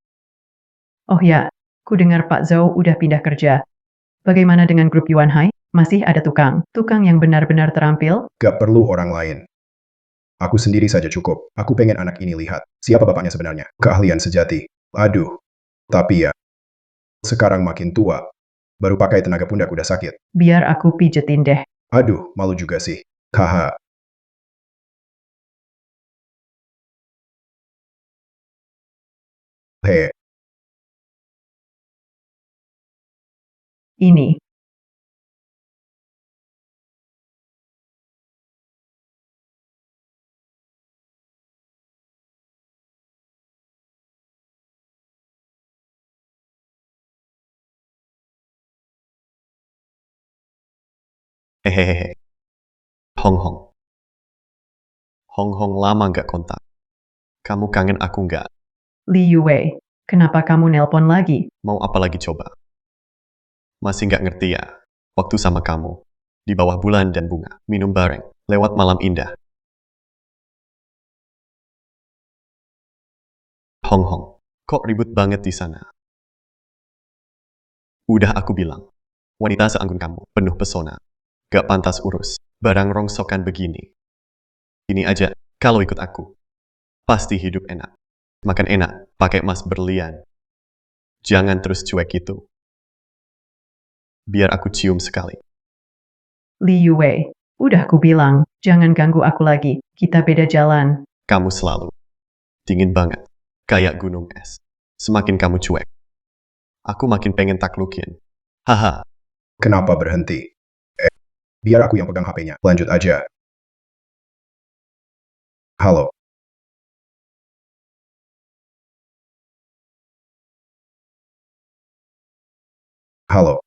I: Oh ya, ku dengar Pak Zhou udah pindah kerja. Bagaimana dengan grup Yuan Hai? Masih ada tukang yang benar-benar terampil?
D: Gak perlu orang lain. Aku sendiri saja cukup. Aku pengen anak ini lihat. Siapa bapaknya sebenarnya? Keahlian sejati. Aduh. Tapi ya, sekarang makin tua. Baru pakai tenaga pundak udah sakit.
I: Biar aku pijetin deh.
D: Aduh, malu juga sih. Haha. Hei,
I: Ini.
F: Hehehe. Hong Hong. Hong Hong lama nggak kontak. Kamu kangen aku nggak?
I: Li Yue, kenapa kamu nelpon lagi?
F: Mau apa lagi coba? Masih nggak ngerti ya? Waktu sama kamu. Di bawah bulan dan bunga. Minum bareng. Lewat malam indah. Hong Hong. Kok ribut banget di sana? Udah aku bilang. Wanita seanggun kamu. Penuh pesona. Gak pantas urus. Barang rongsokan begini. Ini aja. Kalau ikut aku. Pasti hidup enak. Makan enak. Pakai emas berlian. Jangan terus cuek gitu. Biar aku cium sekali.
I: Li Yue, udah ku bilang, jangan ganggu aku lagi. Kita beda jalan.
F: Kamu selalu dingin banget. Kayak gunung es. Semakin kamu cuek. Aku makin pengen taklukin. Haha.
D: kenapa berhenti? Biar aku yang pegang HP-nya. Lanjut aja. Halo. Halo.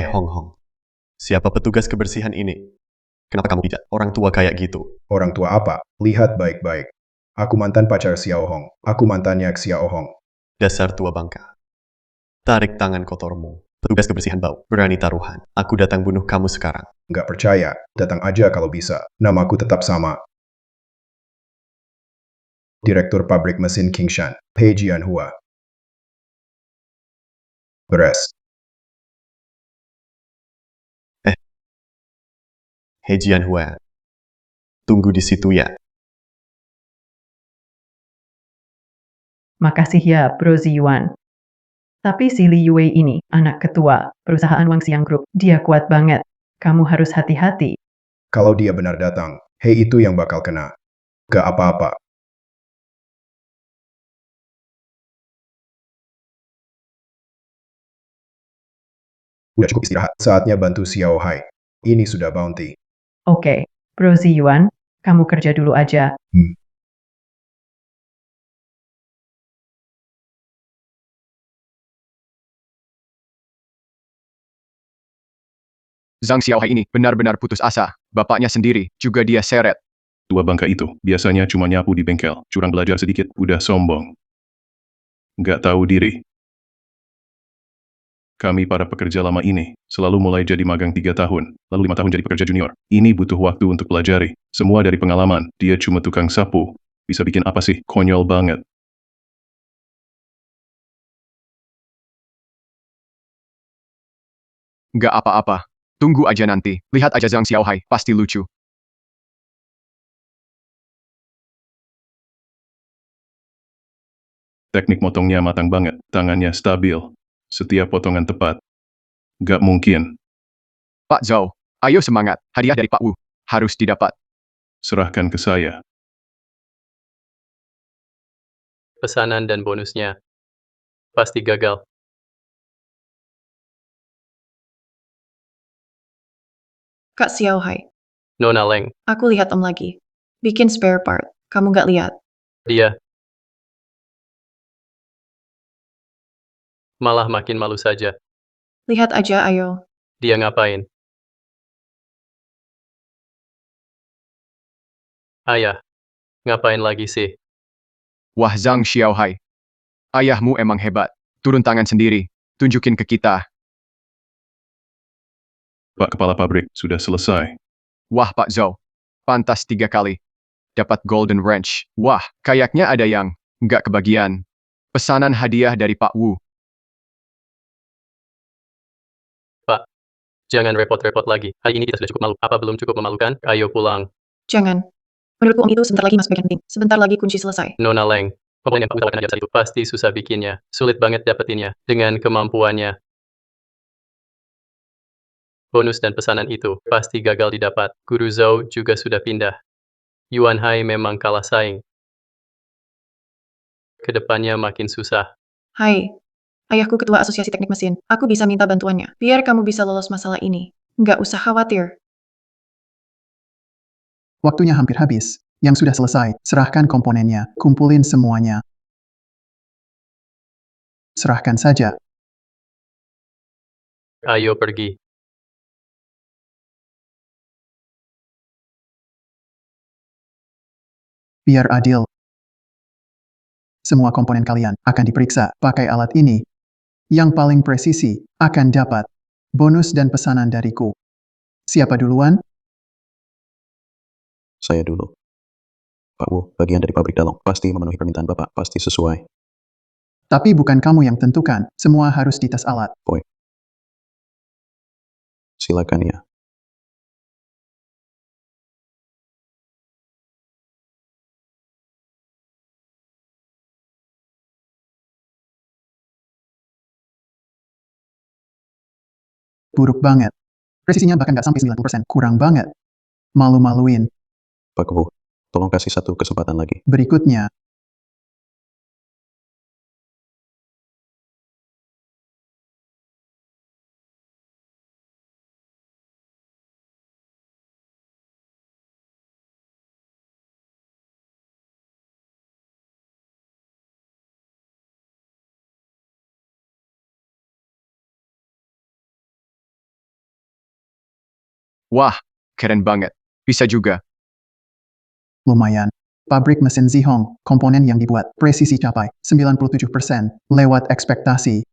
F: Hong Hong. Siapa petugas kebersihan ini? Kenapa kamu tidak orang tua kayak gitu?
D: Orang tua apa? Lihat baik-baik. Aku mantan pacar Xiao Hong. Aku mantannya Xiao Hong.
F: Dasar tua bangka. Tarik tangan kotormu. Petugas kebersihan bau. Berani taruhan. Aku datang bunuh kamu sekarang.
D: Nggak percaya. Datang aja kalau bisa. Namaku tetap sama. Direktur pabrik mesin Kingshan. Pei Jianhua. Beres.
F: He Jianhua. Tunggu di situ ya.
I: Makasih ya, Bro Ziyuan. Tapi si Li Yue ini, anak ketua, perusahaan Wangxiang Group, dia kuat banget. Kamu harus hati-hati.
D: Kalau dia benar datang, Hei itu yang bakal kena. Gak apa-apa. Udah cukup istirahat. Saatnya bantu Xiao Hai. Ini sudah bounty.
I: Oke, Bro Ziyuan, kamu kerja dulu aja.
H: Zhang Xiaohai ini benar-benar putus asa. Bapaknya sendiri, juga dia seret.
B: Tua bangka itu, biasanya cuma nyapu di bengkel, curang belajar sedikit, udah sombong. Nggak tahu diri. Kami para pekerja lama ini, selalu mulai jadi magang 3 tahun, lalu 5 tahun jadi pekerja junior. Ini butuh waktu untuk pelajari. Semua dari pengalaman, dia cuma tukang sapu. Bisa bikin apa sih? Konyol banget.
H: Nggak apa-apa. Tunggu aja nanti. Lihat aja Zhang Xiaohai, pasti lucu.
B: Teknik motongnya matang banget, tangannya stabil. Setiap potongan tepat. Nggak mungkin.
H: Pak Zhou, ayo semangat. Hadiah dari Pak Wu. Harus didapat.
B: Serahkan ke saya.
G: Pesanan dan bonusnya pasti gagal.
A: Kak Xiao Hai,
G: Nona Leng,
A: aku lihat Om lagi. Bikin spare part. Kamu nggak lihat?
G: dia malah makin malu saja.
A: Lihat aja, ayo.
G: Dia ngapain? Ayah, ngapain lagi sih?
H: Wah Zhang Xiaohai. Ayahmu emang hebat. Turun tangan sendiri. Tunjukin ke kita.
B: Pak Kepala Pabrik, sudah selesai.
H: Wah Pak Zhou. Pantas 3 kali. dapat golden wrench. Wah, kayaknya ada yang nggak kebagian. Pesanan hadiah dari Pak Wu.
G: Jangan repot-repot lagi. Hari ini kita sudah cukup malu. Apa belum cukup memalukan? Ayo pulang.
A: Jangan. Menurutku om itu sebentar lagi masuk bagian penting. Sebentar lagi kunci selesai.
G: Nona Leng, komponen yang Pak Wu tawarkan aja besar itu pasti susah bikinnya. Sulit banget dapetinnya. Dengan kemampuannya. Bonus dan pesanan itu pasti gagal didapat. Guru Zhou juga sudah pindah. Yuan Hai memang kalah saing. Kedepannya makin susah.
A: Hai. Ayahku ketua asosiasi teknik mesin. Aku bisa minta bantuannya. Biar kamu bisa lolos masalah ini. Nggak usah khawatir.
E: Waktunya hampir habis. Yang sudah selesai, serahkan komponennya, kumpulin semuanya. Serahkan saja.
G: Ayo pergi.
E: Biar adil. Semua komponen kalian akan diperiksa pakai alat ini. Yang paling presisi akan dapat bonus dan pesanan dariku. Siapa duluan?
J: Saya dulu. Pak Wu, bagian dari pabrik Dalong. Pasti memenuhi permintaan Bapak. Pasti sesuai.
E: Tapi bukan kamu yang tentukan. Semua harus dites alat.
J: Silakan ya.
E: Buruk banget. Presisinya bahkan nggak sampai 90%. Kurang banget. Malu-maluin.
J: Pak Wu, tolong kasih satu kesempatan lagi.
E: Berikutnya.
H: Wah, keren banget. Bisa juga.
E: Lumayan. Pabrik mesin Zihong, komponen yang dibuat, presisi capai 97%, lewat ekspektasi.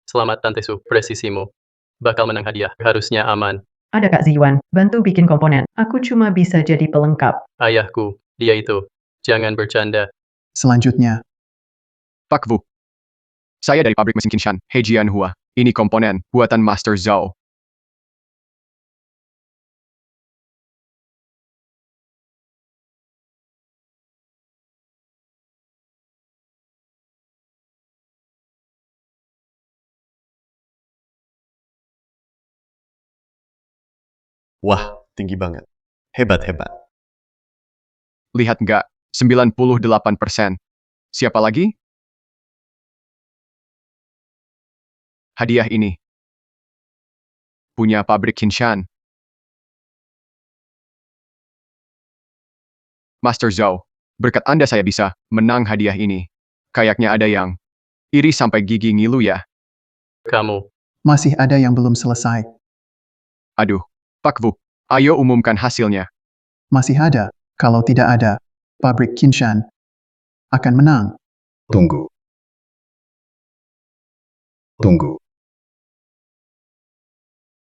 G: Selamat Tante Su, presisimu. Bakal menang hadiah. Harusnya aman.
I: Ada Kak Ziyuan, bantu bikin komponen. Aku cuma bisa jadi pelengkap.
G: Ayahku, dia itu. Jangan bercanda.
E: Selanjutnya,
H: Pak Wu. Saya dari pabrik mesin Qinshan, He Jianhua. Ini komponen buatan Master Zhou.
F: Wah, tinggi banget. Hebat-hebat.
H: Lihat nggak? 98%. Siapa lagi? Hadiah ini. Punya pabrik Qinshan. Master Zhou, berkat Anda saya bisa menang hadiah ini. Kayaknya ada yang iri sampai gigi ngilu ya.
G: Kamu.
E: masih ada yang belum selesai.
H: Aduh, Pak Wu, ayo umumkan hasilnya.
E: Masih ada. Kalau tidak ada, pabrik Qinshan akan menang.
D: Tunggu. Tunggu.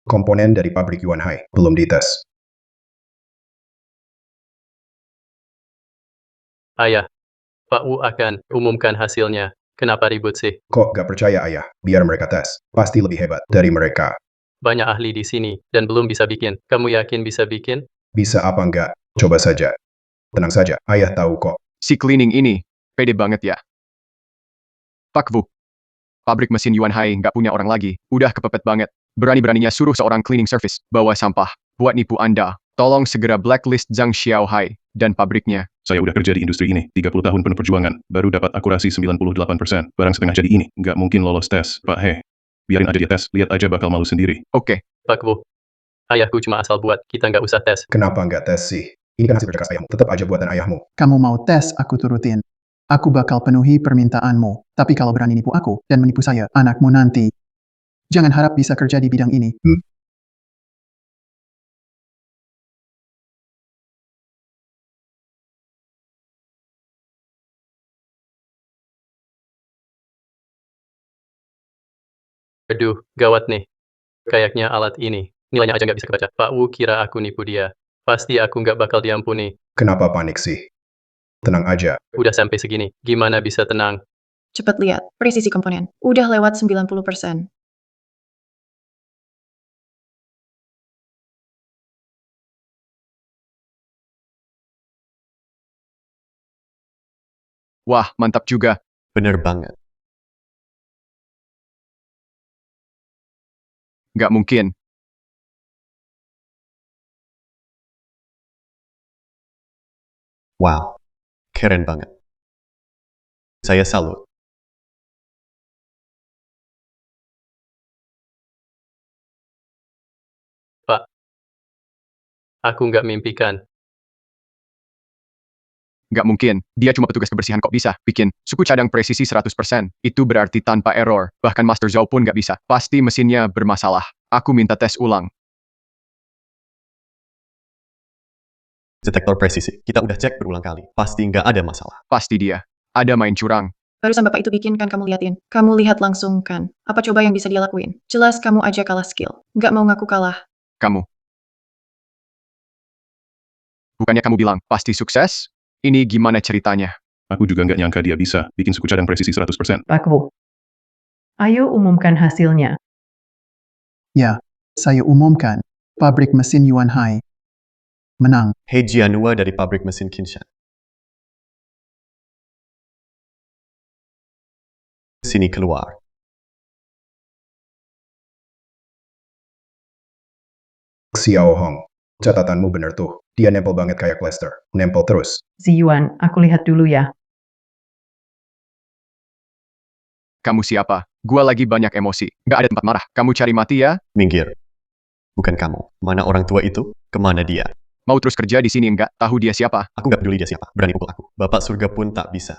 D: Komponen dari pabrik Yuan Hai belum dites.
G: Ayah, Pak Wu akan umumkan hasilnya. Kenapa ribut sih?
D: Kok gak percaya ayah? Biar mereka tes. Pasti lebih hebat dari mereka.
G: Banyak ahli di sini, dan belum bisa bikin. Kamu yakin bisa bikin?
D: Bisa apa enggak? Coba saja. Tenang saja, ayah tahu kok.
H: Si cleaning ini, pede banget ya. Pak Wu, pabrik mesin Yuan Hai nggak punya orang lagi, udah kepepet banget. Berani-beraninya suruh seorang cleaning service bawa sampah, buat nipu Anda. Tolong segera blacklist Zhang Xiaohai dan pabriknya.
B: Saya udah kerja di industri ini, 30 tahun penuh perjuangan, baru dapat akurasi 98%. Barang setengah jadi ini, nggak mungkin lolos tes, Pak He. Biarin aja dia tes, lihat aja bakal malu sendiri.
H: Oke,
G: Pak Wu, ayahku cuma asal buat, kita nggak usah tes.
D: Kenapa nggak tes sih? Ini kan hasil kerja keras ayahmu. Tetap aja buatan ayahmu.
E: Kamu mau tes, aku turutin. Aku bakal penuhi permintaanmu. Tapi kalau berani nipu aku dan menipu saya, anakmu nanti. Jangan harap bisa kerja di bidang ini.
G: Aduh, gawat nih. Kayaknya alat ini, nilainya aja nggak bisa kebaca. Pak Wu kira aku nipu dia. Pasti aku nggak bakal diampuni.
D: Kenapa panik sih? Tenang aja.
G: Udah sampai segini, gimana bisa tenang?
A: Cepat lihat, presisi komponen. Udah lewat 90%.
H: Wah, mantap juga.
F: Bener banget.
H: Nggak mungkin.
F: Wow. Keren banget. Saya salut.
G: Pak, aku nggak mimpikan.
H: Nggak mungkin. Dia cuma petugas kebersihan kok bisa bikin suku cadang presisi 100%. Itu berarti tanpa error. Bahkan Master Zhou pun nggak bisa. Pasti mesinnya bermasalah. Aku minta tes ulang.
F: Detektor presisi. Kita udah cek berulang kali. Pasti nggak ada masalah.
H: Pasti dia. Ada main curang.
A: Barusan bapak itu bikin kan kamu liatin. Kamu lihat langsung kan. Apa coba yang bisa dia lakuin? Jelas kamu aja kalah skill. Nggak mau ngaku kalah.
H: Kamu. Bukannya kamu bilang, pasti sukses? Ini gimana ceritanya?
B: Aku juga nggak nyangka dia bisa bikin suku cadang presisi 100%.
I: Pak Wu. Ayo umumkan hasilnya.
E: Ya, saya umumkan. Pabrik mesin Yuan Hai menang.
F: Hei Jianhua dari pabrik mesin Qinshan. Sini keluar.
D: Xiao Hong. Catatanmu bener tuh. Dia nempel banget kayak Lester. Nempel terus.
I: Ziyuan, aku lihat dulu ya.
H: Kamu siapa? Gua lagi banyak emosi. Nggak ada tempat marah. Kamu cari mati ya?
F: Minggir. Bukan kamu. Mana orang tua itu? Kemana dia?
H: Mau terus kerja di sini nggak? Tahu dia siapa?
F: Aku nggak peduli dia siapa. Berani pukul aku. Bapak surga pun tak bisa.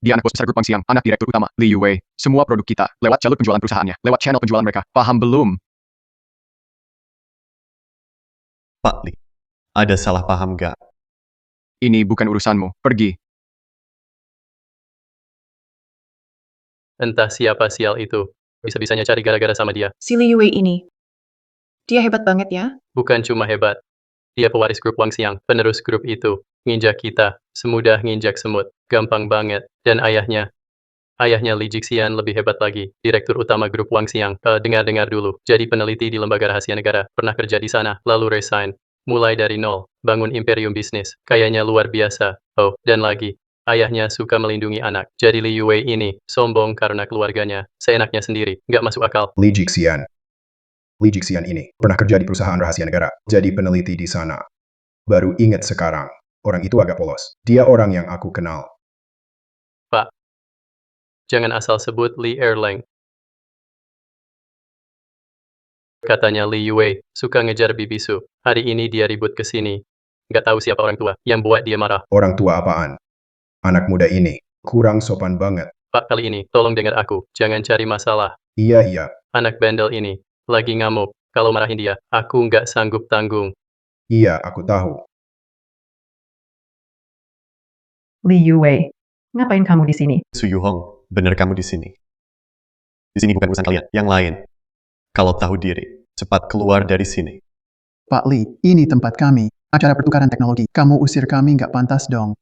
H: Dia anak bos besar grup Wangxiang, anak direktur utama, Li Yuwei. Semua produk kita, lewat jalur penjualan perusahaannya, lewat channel penjualan mereka. Paham belum?
F: Pak Li. Ada salah paham nggak?
H: Ini bukan urusanmu. Pergi.
G: Entah siapa sial itu. Bisa-bisanya cari gara-gara sama dia.
A: Si Li Yue ini. Dia hebat banget ya.
G: Bukan cuma hebat. Dia pewaris grup Wangxiang, penerus grup itu. Nginjak kita, semudah nginjak semut. Gampang banget. Dan ayahnya Li Jixian lebih hebat lagi. Direktur utama grup Wangxiang. Dengar-dengar dulu. Jadi peneliti di lembaga rahasia negara. Pernah kerja di sana, lalu resign. Mulai dari nol. Bangun imperium bisnis. Kayaknya luar biasa. Oh, dan lagi. Ayahnya suka melindungi anak. Jadi Li Yue ini, sombong karena keluarganya. Seenaknya sendiri. Nggak masuk akal.
D: Li Jixian. Li Jixian ini pernah kerja di perusahaan rahasia negara. Jadi peneliti di sana. Baru inget sekarang. Orang itu agak polos. Dia orang yang aku kenal.
G: Pak. Jangan asal sebut Li Erlang. Katanya Li Yue, suka ngejar Bibisu. Hari ini dia ribut ke sini. Nggak tahu siapa orang tua yang buat dia marah.
D: Orang tua apaan? Anak muda ini. Kurang sopan banget.
G: Pak, kali ini, tolong dengar aku. Jangan cari masalah.
D: Iya.
G: Anak bandel ini, lagi ngamuk. Kalau marahin dia, aku nggak sanggup tanggung.
D: Iya, aku tahu.
I: Li Yue, ngapain kamu di sini?
F: Su Yuhong, bener kamu di sini. Di sini bukan urusan kalian. Yang lain. Kalau tahu diri, cepat keluar dari sini.
E: Pak Li, ini tempat kami. Acara pertukaran teknologi. Kamu usir kami nggak pantas dong.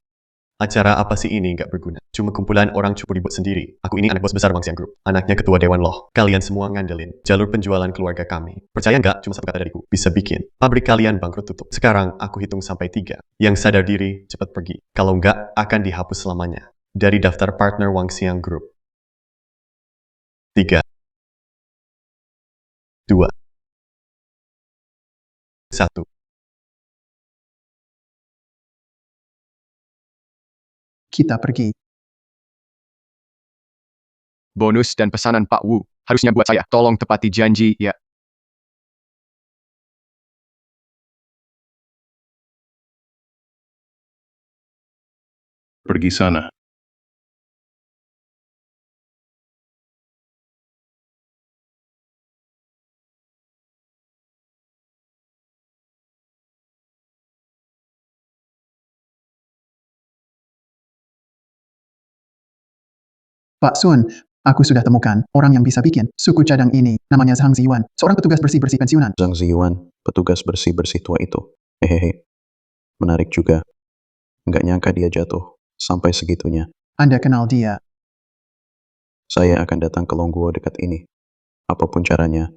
F: Acara apa sih ini nggak berguna? Cuma kumpulan orang cupu ribut sendiri. Aku ini anak bos besar Wangxiang Group. Anaknya ketua Dewan Loh. Kalian semua ngandelin jalur penjualan keluarga kami. Percaya nggak? Cuma satu kata dariku. Bisa bikin pabrik kalian bangkrut tutup. Sekarang aku hitung sampai 3. Yang sadar diri, cepat pergi. Kalau nggak, akan dihapus selamanya. Dari daftar partner Wangxiang Group. 3. 2. 1.
E: Kita pergi.
H: Bonus dan pesanan Pak Wu. Harusnya buat saya. Tolong tepati janji, ya.
B: Pergi sana.
E: Pak Sun, aku sudah temukan orang yang bisa bikin suku cadang ini. Namanya Zhang Ziyuan, seorang petugas bersih-bersih pensiunan.
J: Zhang Ziyuan, petugas bersih-bersih tua itu. Hehehe. Menarik juga. Nggak nyangka dia jatuh. Sampai segitunya.
E: Anda kenal dia.
J: Saya akan datang ke Longguo dekat ini. Apapun caranya,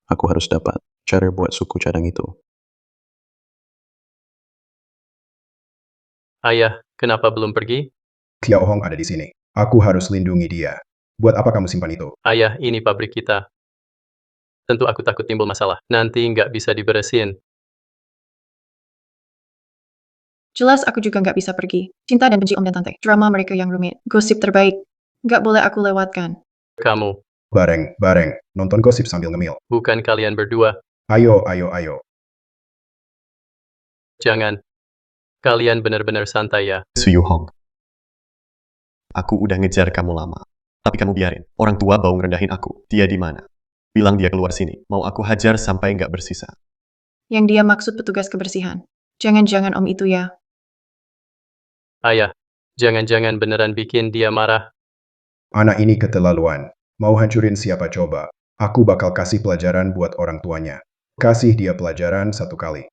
J: aku harus dapat cara buat suku cadang itu.
G: Ayah, kenapa belum pergi?
D: Xiao Hong ada di sini. Aku harus lindungi dia. Buat apa kamu simpan itu?
G: Ayah, ini pabrik kita. Tentu aku takut timbul masalah. Nanti nggak bisa diberesin.
A: Jelas aku juga nggak bisa pergi. Cinta dan benci om dan tante. Drama mereka yang rumit. Gosip terbaik. Nggak boleh aku lewatkan.
G: Kamu,
D: Bareng. Nonton gosip sambil ngemil.
G: bukan kalian berdua.
D: Ayo.
G: Jangan. Kalian benar-benar santai ya.
F: Su Yuhong. Aku udah ngejar kamu lama. Tapi kamu biarin. Orang tua bau ngerendahin aku. Dia di mana? Bilang dia keluar sini. Mau aku hajar sampai nggak bersisa.
A: Yang dia maksud petugas kebersihan. Jangan-jangan om itu ya.
G: Ayah, jangan-jangan beneran bikin dia marah.
D: Anak ini keterlaluan. Mau hancurin siapa coba? Aku bakal kasih pelajaran buat orang tuanya. Kasih dia pelajaran 1 kali.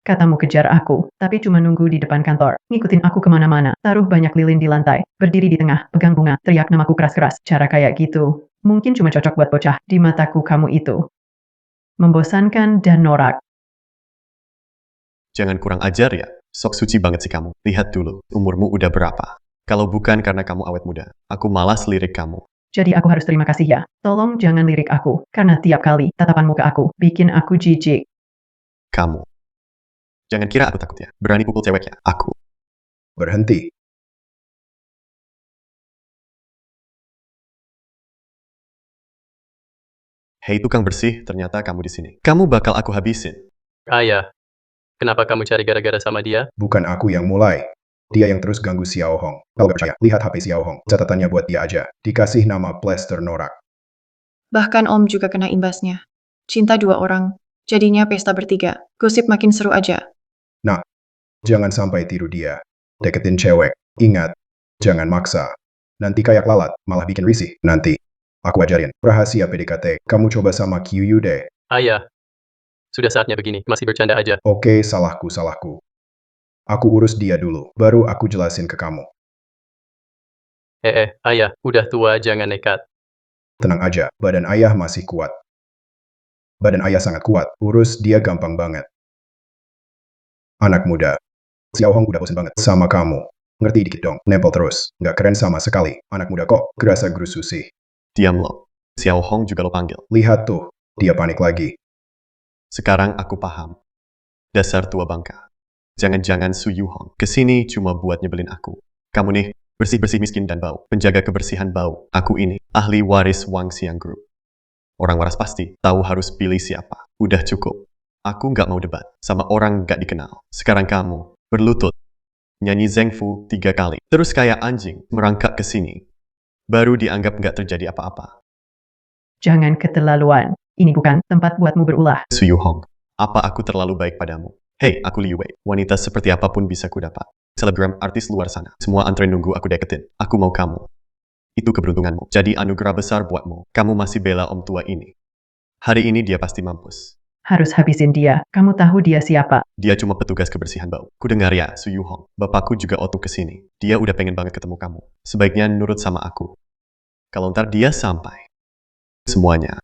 I: Katamu kejar aku, tapi cuma nunggu di depan kantor. Ngikutin aku kemana-mana. Taruh banyak lilin di lantai. Berdiri di tengah, pegang bunga. Teriak namaku keras-keras. Cara kayak gitu. Mungkin cuma cocok buat bocah. Di mataku kamu itu membosankan dan norak.
F: Jangan kurang ajar ya. Sok suci banget sih kamu. Lihat dulu, umurmu udah berapa. Kalau bukan karena kamu awet muda, aku malas lirik kamu.
I: Jadi aku harus terima kasih ya. Tolong jangan lirik aku, karena tiap kali tatapan muka aku bikin aku jijik.
F: Kamu. Jangan kira aku takut ya. Berani pukul cewek ya. Aku.
D: Berhenti.
F: Hei tukang bersih, ternyata kamu di sini. Kamu bakal aku habisin.
G: Ayah, kenapa kamu cari gara-gara sama dia?
D: Bukan aku yang mulai. Dia yang terus ganggu Xiao Hong. Kalau gak percaya, lihat HP Xiao Hong. Catatannya buat dia aja. Dikasih nama Plaster Norak.
A: Bahkan om juga kena imbasnya. Cinta 2 orang. Jadinya pesta bertiga. Gosip makin seru aja.
D: Nah, jangan sampai tiru dia. Deketin cewek. Ingat, jangan maksa. Nanti kayak lalat, malah bikin risih. Nanti, aku ajarin. Rahasia PDKT. Kamu coba sama Qiu deh.
G: Ayah, sudah saatnya begini. Masih bercanda aja.
D: Oke, salahku. Aku urus dia dulu, baru aku jelasin ke kamu.
G: Ayah, udah tua jangan nekat.
D: Tenang aja, badan ayah masih kuat. Badan ayah sangat kuat, urus dia gampang banget. Anak muda. Xiao Hong udah bosen banget sama kamu. Ngerti dikit dong, nempel terus. Nggak keren sama sekali. Anak muda kok, gerasa gerusu sih.
F: Diam lo. Xiao Hong juga lo panggil.
D: Lihat tuh, dia panik lagi.
F: Sekarang aku paham. Dasar tua bangka. Jangan-jangan Su Yuhong kesini cuma buat nyebelin aku. Kamu nih, bersih-bersih miskin dan bau. Penjaga kebersihan bau. Aku ini, ahli waris Wang Xiang Group. Orang waras pasti tahu harus pilih siapa. Udah cukup. Aku nggak mau debat sama orang nggak dikenal. Sekarang kamu berlutut. Nyanyi Zheng Fu 3 kali. Terus kayak anjing merangkak ke sini. Baru dianggap nggak terjadi apa-apa.
I: Jangan keterlaluan. Ini bukan tempat buatmu berulah.
F: Su Yuhong, apa aku terlalu baik padamu? Hei, aku Liu Wei. Wanita seperti apapun bisa ku dapat. Selebgram artis luar sana. Semua antre nunggu aku deketin. Aku mau kamu. Itu keberuntunganmu. Jadi anugerah besar buatmu. Kamu masih bela om tua ini. Hari ini dia pasti mampus.
I: Harus habisin dia. Kamu tahu dia siapa?
F: Dia cuma petugas kebersihan bau. Ku dengar ya, Su Yuhong. Bapakku juga otu kesini. Dia udah pengen banget ketemu kamu. Sebaiknya nurut sama aku. Kalau ntar dia sampai. Semuanya.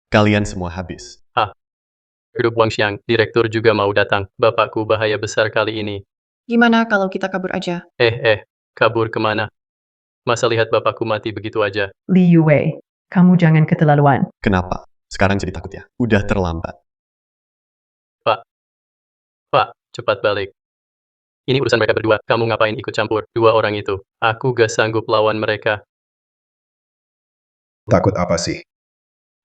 F: Kalian semua habis.
G: Grup Wang Xiang, direktur juga mau datang. Bapakku bahaya besar kali ini.
A: Gimana kalau kita kabur aja?
G: Kabur kemana? Masa lihat bapakku mati begitu aja?
I: Liu Wei, kamu jangan keterlaluan.
F: Kenapa? Sekarang jadi takut ya? Udah terlambat.
G: Pak, cepat balik. Ini urusan mereka berdua. Kamu ngapain ikut campur? 2 orang itu. Aku gak sanggup lawan mereka.
D: Takut apa sih?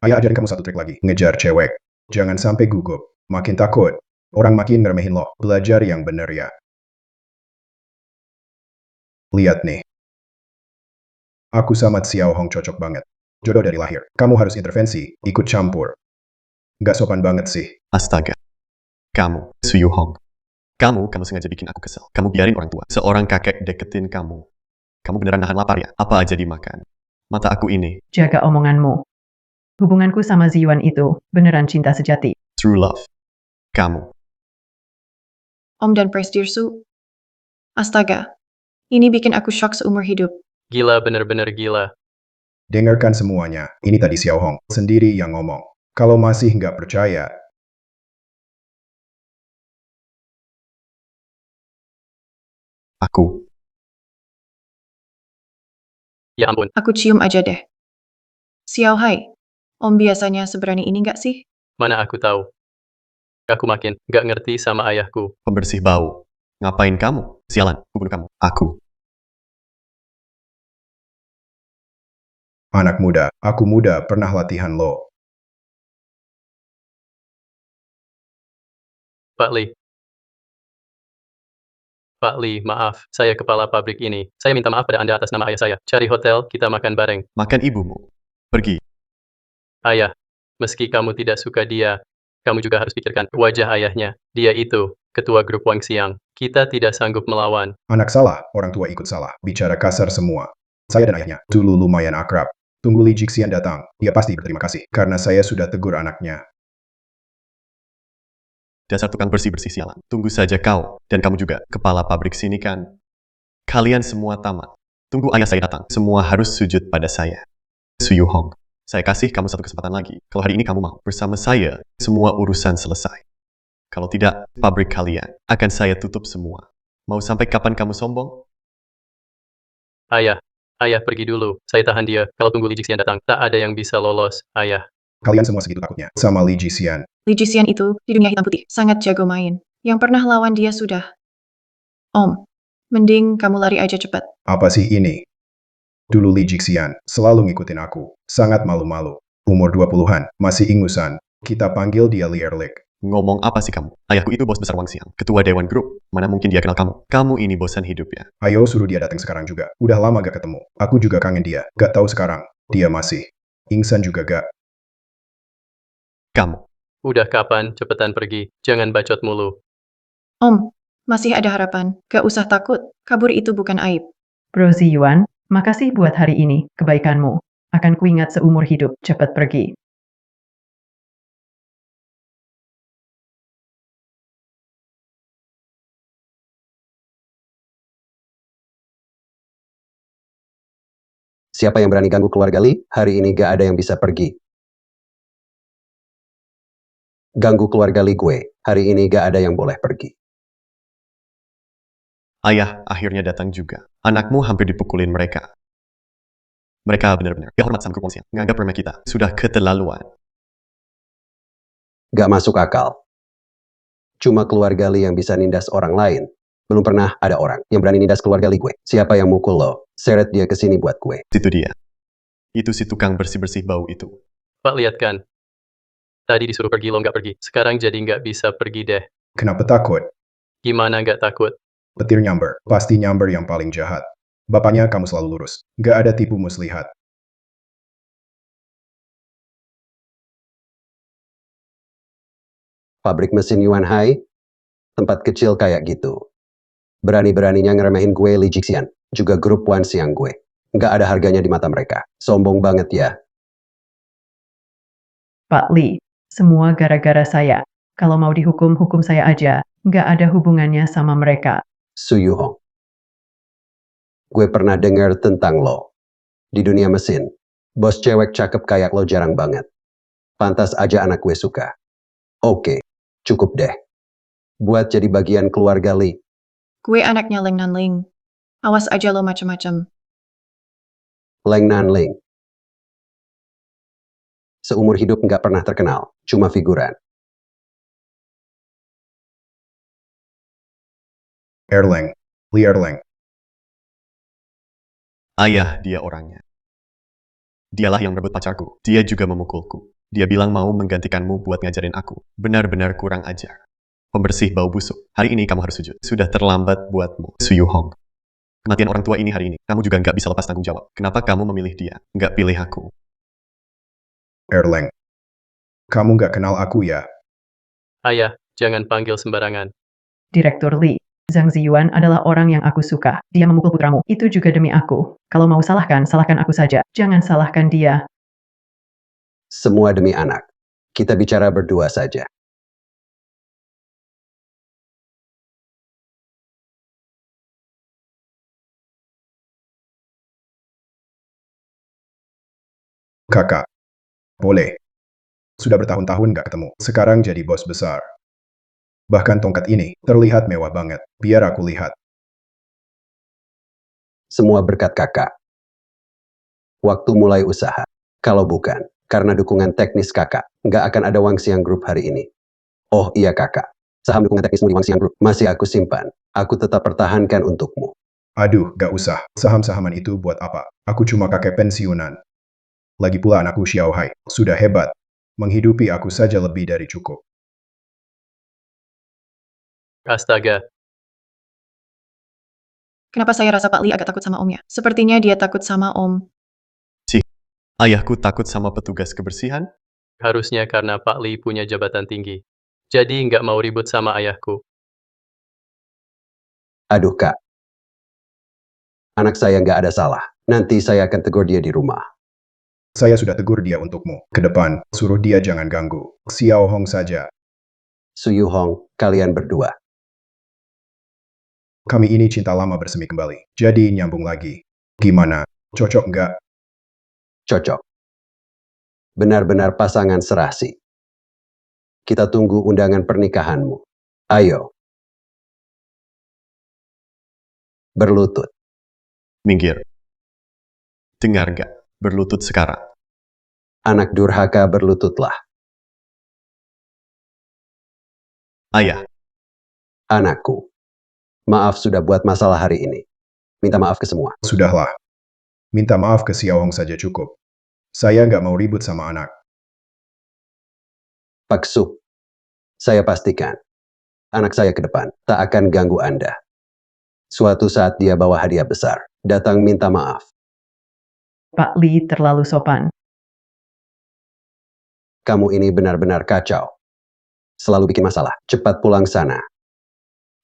D: Ayah ajarin kamu 1 trik lagi. Ngejar cewek. Jangan sampai gugup. Makin takut, orang makin ngeremehin lo. Belajar yang bener ya. Lihat nih. Aku sama Xiao Hong cocok banget. Jodoh dari lahir. Kamu harus intervensi, ikut campur. Gak sopan banget sih.
F: Astaga. Kamu, Su Yuhong. Kamu sengaja bikin aku kesel. Kamu biarin orang tua. Seorang kakek deketin kamu. Kamu beneran nahan lapar ya? Apa aja dimakan? Mata aku ini,
I: Jaga omonganmu. Hubunganku sama Ziyuan itu beneran cinta sejati.
F: true love. Kamu.
A: Om dan Presdirsu. Astaga. Ini bikin aku shock seumur hidup.
G: Gila bener-bener gila.
D: Dengarkan semuanya. Ini tadi Xiao Hong sendiri yang ngomong. Kalau masih nggak percaya,
F: Aku.
G: Ya ampun,
A: Aku cium aja deh. Xiao Hai. Om biasanya seberani ini nggak sih?
G: mana aku tahu. Aku makin gak ngerti sama ayahku.
F: Pembersih bau. Ngapain kamu? Sialan, aku bunuh kamu. Aku.
D: anak muda, aku muda pernah latihan lo.
G: Pak Lee. Pak Lee, maaf. Saya kepala pabrik ini. Saya minta maaf pada Anda atas nama ayah saya. Cari hotel, kita makan bareng.
F: Makan ibumu. Pergi.
G: Ayah, meski kamu tidak suka dia, kamu juga harus pikirkan wajah ayahnya. Dia itu, ketua grup Wang Xiang. Kita tidak sanggup melawan.
D: Anak salah, orang tua ikut salah. Bicara kasar semua. Saya dan ayahnya dulu lumayan akrab. Tunggu Li Jixian datang. Dia pasti berterima kasih karena saya sudah tegur anaknya.
F: Dasar tukang bersih-bersih sialan. Tunggu saja kau. Dan kamu juga. Kepala pabrik sini kan. Kalian semua tamat. Tunggu ayah saya datang. Semua harus sujud pada saya. Su Yu Hong. Saya kasih kamu satu kesempatan lagi. Kalau hari ini kamu mau bersama saya, semua urusan selesai. Kalau tidak, pabrik kalian akan saya tutup semua. Mau sampai kapan kamu sombong?
G: Ayah, ayah pergi dulu. Saya tahan dia. Kalau tunggu Li Jixian datang, tak ada yang bisa lolos. Ayah.
D: Kalian semua segitu takutnya sama Li Jixian.
A: Li Jixian itu, di dunia hitam putih, sangat jago main. Yang pernah lawan dia sudah. Om, mending kamu lari aja cepat.
D: Apa sih ini? Dulu Li Jixian selalu ngikutin aku. Sangat malu-malu. Umur 20-an, masih ingusan. Kita panggil dia Li Erlik.
F: Ngomong apa sih kamu? Ayahku itu bos besar Wang Xiang, ketua Dewan Grup. Mana mungkin dia kenal kamu? Kamu ini bosan hidup ya.
D: Ayo suruh dia datang sekarang juga. Udah lama gak ketemu. Aku juga kangen dia. Gak tahu sekarang. Dia masih. Ingsan juga gak.
F: Kamu.
G: Udah kapan? Cepetan pergi. Jangan bacot mulu.
A: Om, masih ada harapan. Gak usah takut. Kabur itu bukan aib.
I: Bro Ziyuan, makasih buat hari ini, kebaikanmu. Akan kuingat seumur hidup, cepat pergi.
K: Siapa yang berani ganggu keluarga Li, hari ini gak ada yang bisa pergi. Ganggu keluarga Li gue, hari ini gak ada yang boleh pergi.
F: Ayah akhirnya datang juga. Anakmu hampir dipukulin mereka. Mereka benar-benar gak hormat sama grup Wang Xiang. Nganggap remeh kita. Sudah keterlaluan.
K: Gak masuk akal. Cuma keluarga Li yang bisa nindas orang lain. Belum pernah ada orang yang berani nindas keluarga Li gue. Siapa yang mukul lo? Seret dia ke sini buat gue.
F: Itu dia. Itu si tukang bersih-bersih bau itu.
G: Pak lihat kan. Tadi disuruh pergi lo nggak pergi. Sekarang jadi nggak bisa pergi deh.
D: Kenapa takut?
G: Gimana nggak takut?
D: Petir nyamber. Pasti nyamber yang paling jahat. Bapaknya kamu selalu lurus. Gak ada tipu muslihat.
K: Pabrik mesin Yuan Hai, tempat kecil kayak gitu. Berani-beraninya ngeremehin gue Li Jixian, juga grup Wan Xiang gue. Nggak ada harganya di mata mereka. Sombong banget ya.
I: Pak Lee, semua gara-gara saya. Kalau mau dihukum, hukum saya aja. Nggak ada hubungannya sama mereka.
K: Su Yu Hong. Gue pernah dengar tentang lo. Di dunia mesin, bos cewek cakep kayak lo jarang banget. Pantas aja anak gue suka. Oke, cukup deh. Buat jadi bagian keluarga Li.
A: Gue anaknya Leng Nan Ling. Awas aja lo macem-macem.
K: Leng Nan Ling. Seumur hidup nggak pernah terkenal, cuma figuran.
D: Erlang. Li Erlang.
F: Ayah dia orangnya. Dialah yang merebut pacarku. Dia juga memukulku. Dia bilang mau menggantikanmu buat ngajarin aku. Benar-benar kurang ajar. Pembersih bau busuk. Hari ini kamu harus sujud. Sudah terlambat buatmu, Su Yu Hong. Kematian orang tua ini hari ini. Kamu juga nggak bisa lepas tanggung jawab. Kenapa kamu memilih dia? Nggak pilih aku.
D: Erlang. Kamu nggak kenal aku ya?
G: Ayah, jangan panggil sembarangan.
I: Direktur Lee, Zhang Ziyuan adalah orang yang aku suka. Dia memukul putramu. Itu juga demi aku. Kalau mau salahkan, salahkan aku saja. Jangan salahkan dia.
K: Semua demi anak. Kita bicara berdua saja.
D: Kakak. Boleh. Sudah bertahun-tahun nggak ketemu. Sekarang jadi bos besar. Bahkan tongkat ini terlihat mewah banget. Biar aku lihat.
K: Semua berkat kakak. Waktu mulai usaha. Kalau bukan, karena dukungan teknis kakak, nggak akan ada Wangxiang Group hari ini. Oh iya kakak, saham dukungan teknismu di Wangxiang Group masih aku simpan. Aku tetap pertahankan untukmu.
D: Aduh, gak usah. Saham-sahaman itu buat apa? Aku cuma kakek pensiunan. Lagi pula anakku Xiao Hai sudah hebat. Menghidupi aku saja lebih dari cukup.
G: Astaga,
A: Kenapa saya rasa Pak Li agak takut sama Omnya? Sepertinya dia takut sama Om.
F: Ayahku takut sama petugas kebersihan?
G: harusnya karena Pak Li punya jabatan tinggi. Jadi nggak mau ribut sama ayahku.
K: Aduh kak. Anak saya nggak ada salah. Nanti saya akan tegur dia di rumah.
D: Saya sudah tegur dia untukmu. Ke depan, suruh dia jangan ganggu. Xiao Hong saja.
K: Su Yu Hong, kalian berdua.
D: Kami ini cinta lama bersemi kembali. Jadi nyambung lagi. Gimana? Cocok nggak?
K: Cocok. Benar-benar pasangan serasi. Kita tunggu undangan pernikahanmu. Ayo. Berlutut.
F: Minggir. Dengar nggak? Berlutut sekarang.
K: Anak durhaka berlututlah.
F: Ayah,
K: Anakku. Maaf sudah buat masalah hari ini. Minta maaf ke semua.
D: Sudahlah. Minta maaf ke Xiao Hong saja cukup. Saya nggak mau ribut sama anak.
K: Pak Su. Saya pastikan. Anak saya ke depan tak akan ganggu Anda. Suatu saat dia bawa hadiah besar. Datang minta maaf.
I: Pak Li terlalu sopan.
K: Kamu ini benar-benar kacau. Selalu bikin masalah. Cepat pulang sana.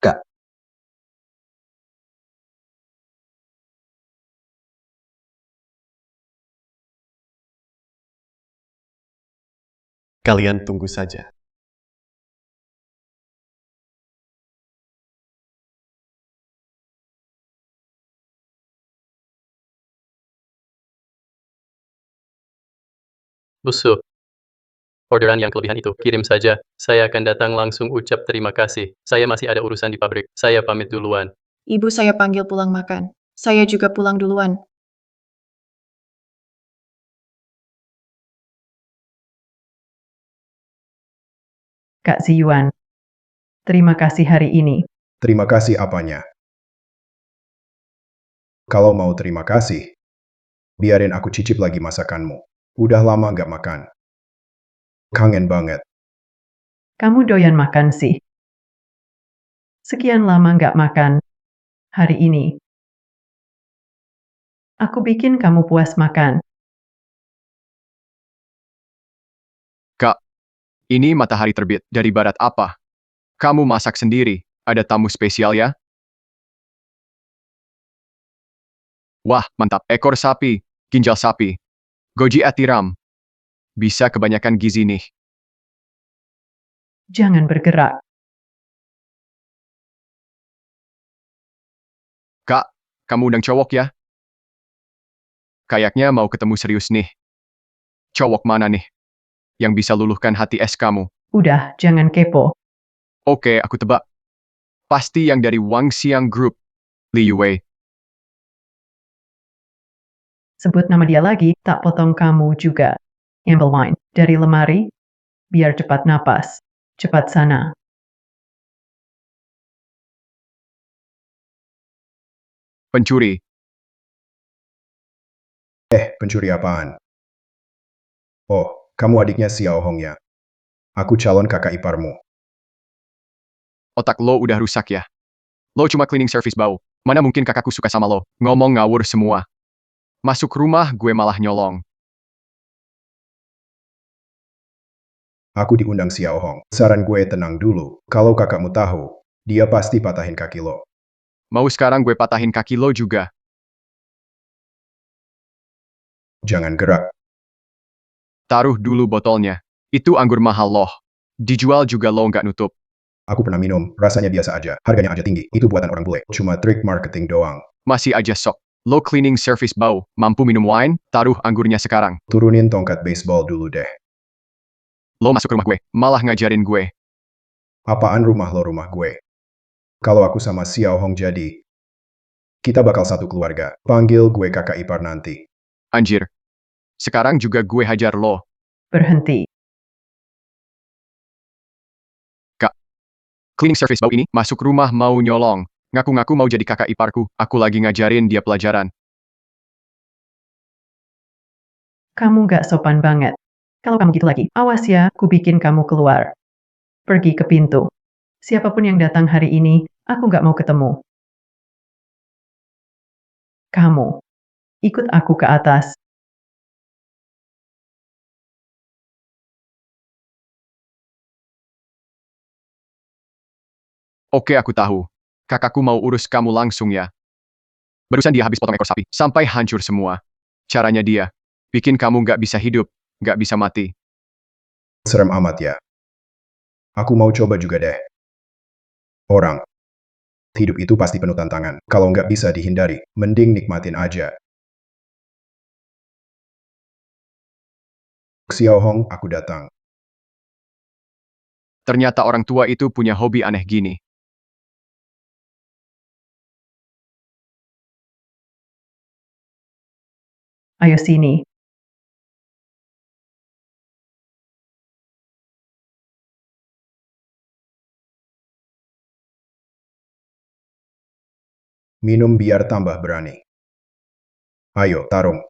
K: Kak.
F: kalian tunggu saja.
G: Busuk. Orderan yang kelebihan itu, kirim saja. Saya akan datang langsung ucap terima kasih. Saya masih ada urusan di pabrik. Saya pamit duluan.
A: Ibu saya panggil pulang makan. Saya juga pulang duluan.
I: Kak Ziyuan. Terima kasih hari ini.
D: Terima kasih apanya? Kalau mau terima kasih, biarin aku cicip lagi masakanmu. Udah lama nggak makan. Kangen banget.
I: Kamu doyan makan sih. Sekian lama nggak makan. Hari ini. Aku bikin kamu puas makan.
H: Kak, ini matahari terbit dari barat apa? Kamu masak sendiri. Ada tamu spesial ya? Wah, mantap. Ekor sapi, ginjal sapi. Goji atiram. Bisa kebanyakan gizi nih.
I: Jangan bergerak.
H: Kak, kamu undang cowok ya? Kayaknya mau ketemu serius nih. Cowok mana nih? Yang bisa luluhkan hati es kamu.
I: Udah, jangan kepo.
H: Oke, aku tebak. Pasti yang dari Wangxiang Group. Li Yue.
I: Sebut nama dia lagi, tak potong kamu juga. Ambil wine dari lemari, biar cepat napas. Cepat sana.
H: Pencuri.
D: Pencuri apaan? Oh, kamu adiknya Xiao Hong ya? Aku calon kakak iparmu.
H: Otak lo udah rusak ya? Lo cuma cleaning service bau. Mana mungkin kakakku suka sama lo? Ngomong ngawur semua. Masuk rumah gue malah nyolong.
D: Aku diundang Xiao Hong. Saran gue tenang dulu. Kalau kakakmu tahu, dia pasti patahin kaki lo.
H: Mau sekarang gue patahin kaki lo juga.
D: Jangan gerak.
H: Taruh dulu botolnya. Itu anggur mahal loh. Dijual juga lo nggak nutup.
D: Aku pernah minum, rasanya biasa aja. Harganya aja tinggi. Itu buatan orang bule. Cuma trik marketing doang.
H: Masih aja sok. Lo cleaning service bau, mampu minum wine, taruh anggurnya sekarang.
D: Turunin tongkat baseball dulu deh.
H: Lo masuk rumah gue, malah ngajarin gue.
D: Apaan rumah lo rumah gue? Kalau aku sama Xiao Hong jadi, kita bakal satu keluarga. Panggil gue kakak ipar nanti.
H: Anjir. Sekarang juga gue hajar lo.
I: Berhenti.
H: Cleaning service bau ini masuk rumah mau nyolong. Ngaku-ngaku mau jadi kakak iparku, aku lagi ngajarin dia pelajaran.
I: Kamu gak sopan banget. Kalau kamu gitu lagi, awas ya, ku bikin kamu keluar. Pergi ke pintu. Siapapun yang datang hari ini, aku gak mau ketemu. Kamu, ikut aku ke atas.
H: Oke, aku tahu. Kakakku mau urus kamu langsung ya. Barusan dia habis potong ekor sapi, sampai hancur semua. Caranya dia, bikin kamu nggak bisa hidup, nggak bisa mati.
D: Serem amat ya. Aku mau coba juga deh. Orang. Hidup itu pasti penuh tantangan. Kalau nggak bisa dihindari, mending nikmatin aja. Xiao Hong, aku datang.
H: Ternyata orang tua itu punya hobi aneh gini.
I: Ayo sini.
D: Minum biar tambah berani. Ayo, tarung.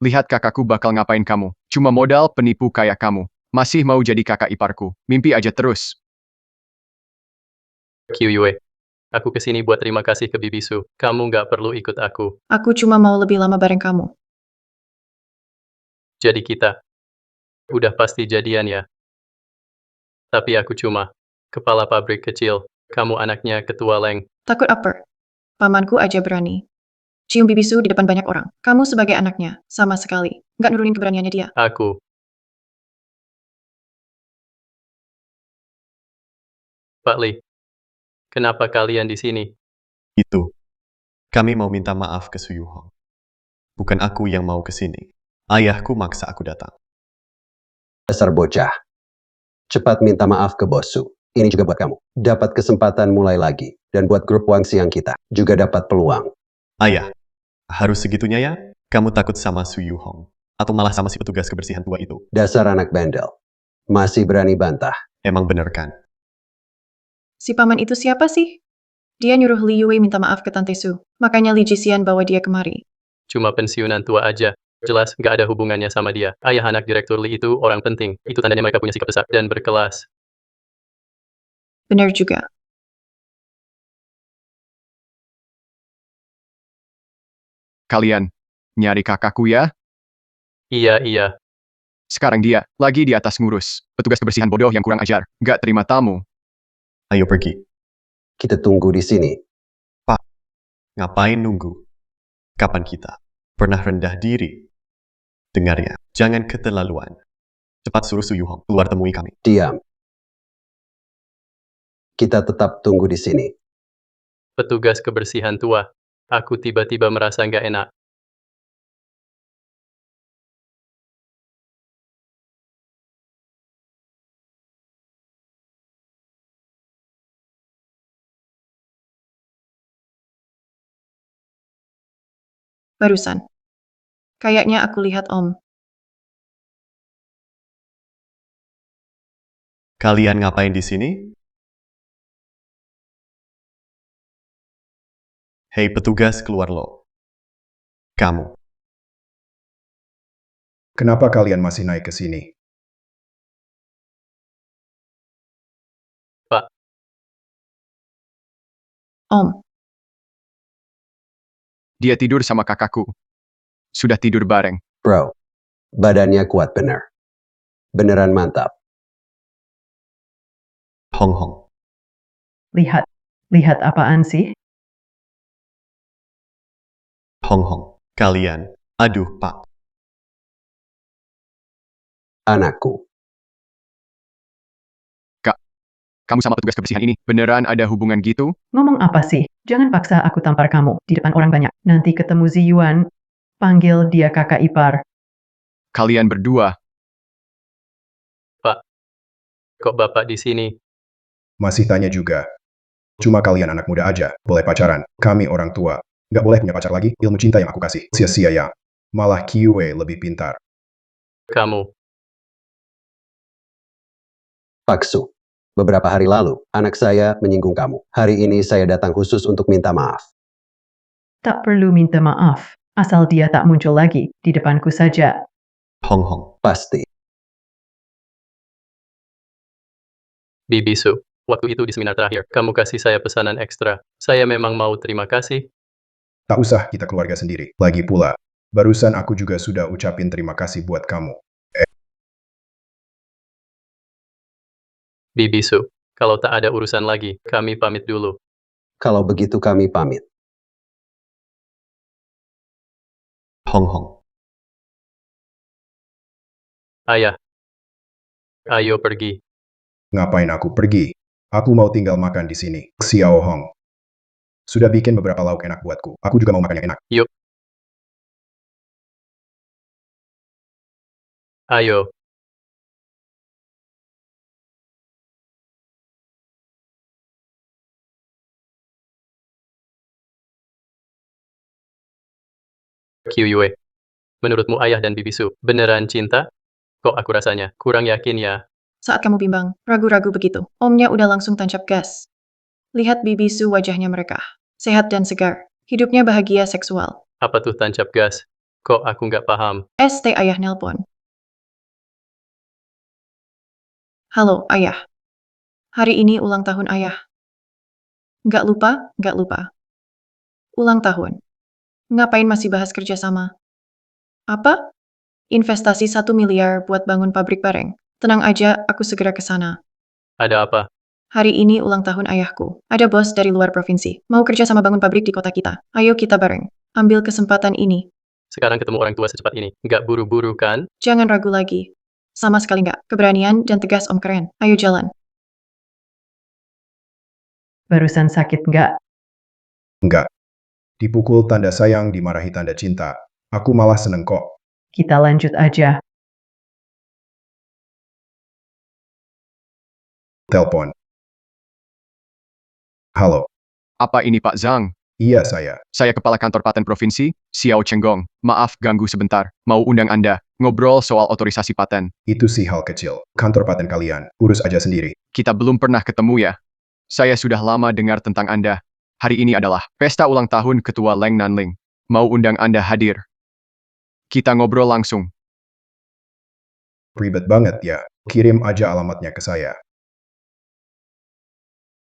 H: Lihat kakakku bakal ngapain kamu. Cuma modal penipu kayak kamu. Masih mau jadi kakak iparku. Mimpi aja terus.
G: Kyuyue. Aku kesini buat terima kasih ke Bibisu. Kamu nggak perlu ikut aku.
A: Aku cuma mau lebih lama bareng kamu.
G: Jadi kita. Udah pasti jadian ya. Tapi aku cuma kepala pabrik kecil. Kamu anaknya ketua Leng.
A: Takut apa? Pamanku aja berani. Cium bibisu di depan banyak orang. Kamu sebagai anaknya, sama sekali. Nggak nurunin keberaniannya dia.
G: Aku. Pak Li. Kenapa kalian di sini?
F: Itu. Kami mau minta maaf ke Suyuhong. Bukan aku yang mau ke sini. Ayahku maksa aku datang.
K: Dasar bocah. Cepat minta maaf ke bossu. Ini juga buat kamu. Dapat kesempatan mulai lagi. Dan buat grup Wang Siang kita. Juga dapat peluang.
F: Ayah, harus segitunya ya? Kamu takut sama Suyuhong? Atau malah sama si petugas kebersihan tua itu?
K: Dasar anak bandel. Masih berani bantah.
F: Emang bener kan?
A: Si paman itu siapa sih? Dia nyuruh Li Yue minta maaf ke Tante Su. Makanya Li Jisian bawa dia kemari.
G: Cuma pensiunan tua aja. Jelas nggak ada hubungannya sama dia. Ayah anak Direktur Li itu orang penting. Itu tandanya mereka punya sikap besar dan berkelas.
A: Benar juga.
H: Kalian, nyari kakakku ya?
G: Iya.
H: Sekarang dia, lagi di atas ngurus. Petugas kebersihan bodoh yang kurang ajar. Nggak terima tamu.
F: Ayo pergi.
K: Kita tunggu di sini.
F: Ngapain nunggu? Kapan kita pernah rendah diri? Dengar ya, jangan keterlaluan. Cepat suruh Suyuhong keluar temui kami.
K: Diam. Kita tetap tunggu di sini.
G: Petugas kebersihan tua. Aku tiba-tiba merasa nggak enak.
A: Barusan. Kayaknya aku lihat Om.
F: Kalian ngapain di sini? Hei petugas, keluar lo. Kamu.
D: Kenapa kalian masih naik ke sini?
G: Pak.
A: Om.
H: Dia tidur sama kakakku. Sudah tidur bareng.
K: Bro. Badannya kuat bener. Beneran mantap.
F: Hong.
I: Lihat. Lihat apaan sih?
F: Hong Hong, kalian. Aduh, Pak.
K: Anakku,
H: Kamu sama petugas kebersihan ini, beneran ada hubungan gitu?
I: Ngomong apa sih? Jangan paksa aku tampar kamu di depan orang banyak. Nanti ketemu Ziyuan, panggil dia kakak ipar.
H: Kalian berdua,
G: Kok Bapak di sini?
D: Masih tanya juga. Cuma kalian anak muda aja, boleh pacaran. Kami orang tua. Nggak boleh punya pacar lagi, ilmu cinta yang aku kasih. Sia-sia ya. Malah Kiwe lebih pintar.
G: Kamu.
K: Paksu. Beberapa hari lalu, anak saya menyinggung kamu. Hari ini saya datang khusus untuk minta maaf.
I: Tak perlu minta maaf, asal dia tak muncul lagi di depanku saja.
F: Hong Hong.
K: Pasti.
G: Bibisu. Waktu itu di seminar terakhir, kamu kasih saya pesanan ekstra. Saya memang mau terima kasih.
D: Tak usah, kita keluarga sendiri. Lagi pula, barusan aku juga sudah ucapin terima kasih buat kamu.
G: Bibisu. Kalau tak ada urusan lagi, kami pamit dulu.
K: Kalau begitu kami pamit.
F: Hong Hong.
G: Ayah. Ayo pergi.
D: Ngapain aku pergi? Aku mau tinggal makan di sini. Xiao Hong. Sudah bikin beberapa lauk enak buatku. Aku juga mau makan yang enak.
G: Yuk. Ayo. Kyuyue. Menurutmu ayah dan Bibisu beneran cinta? Kok aku rasanya kurang yakin ya?
A: Saat kamu bimbang, ragu-ragu begitu, omnya udah langsung tancap gas. Lihat Bibisu wajahnya mereka. Sehat dan segar. Hidupnya bahagia seksual.
G: Apa tuh tancap gas? Kok aku nggak paham?
A: ST ayah nelpon. Halo, ayah. Hari ini ulang tahun ayah. Nggak lupa, nggak lupa. Ulang tahun. Ngapain masih bahas kerjasama? Apa? Investasi 1 miliar buat bangun pabrik bareng. Tenang aja, aku segera ke sana.
G: Ada apa?
A: Hari ini ulang tahun ayahku. Ada bos dari luar provinsi. Mau kerja sama bangun pabrik di kota kita. Ayo kita bareng. Ambil kesempatan ini.
G: Sekarang ketemu orang tua secepat ini. Nggak buru-buru kan?
A: Jangan ragu lagi. Sama sekali nggak. Keberanian dan tegas om keren. Ayo jalan.
I: Barusan sakit nggak?
D: Enggak. Dipukul tanda sayang, dimarahi tanda cinta. Aku malah seneng kok.
I: Kita lanjut aja.
D: Telepon. Halo.
H: apa ini Pak Zhang?
D: Iya saya.
H: Saya Kepala Kantor Paten Provinsi, Xiao Chenggong. Maaf ganggu sebentar. Mau undang Anda, ngobrol soal otorisasi paten.
D: Itu sih hal kecil. Kantor paten kalian, urus aja sendiri.
H: Kita belum pernah ketemu ya. Saya sudah lama dengar tentang Anda. Hari ini adalah pesta ulang tahun Ketua Leng Nanling. Mau undang Anda hadir. Kita ngobrol langsung.
D: Ribet banget ya. Kirim aja alamatnya ke saya.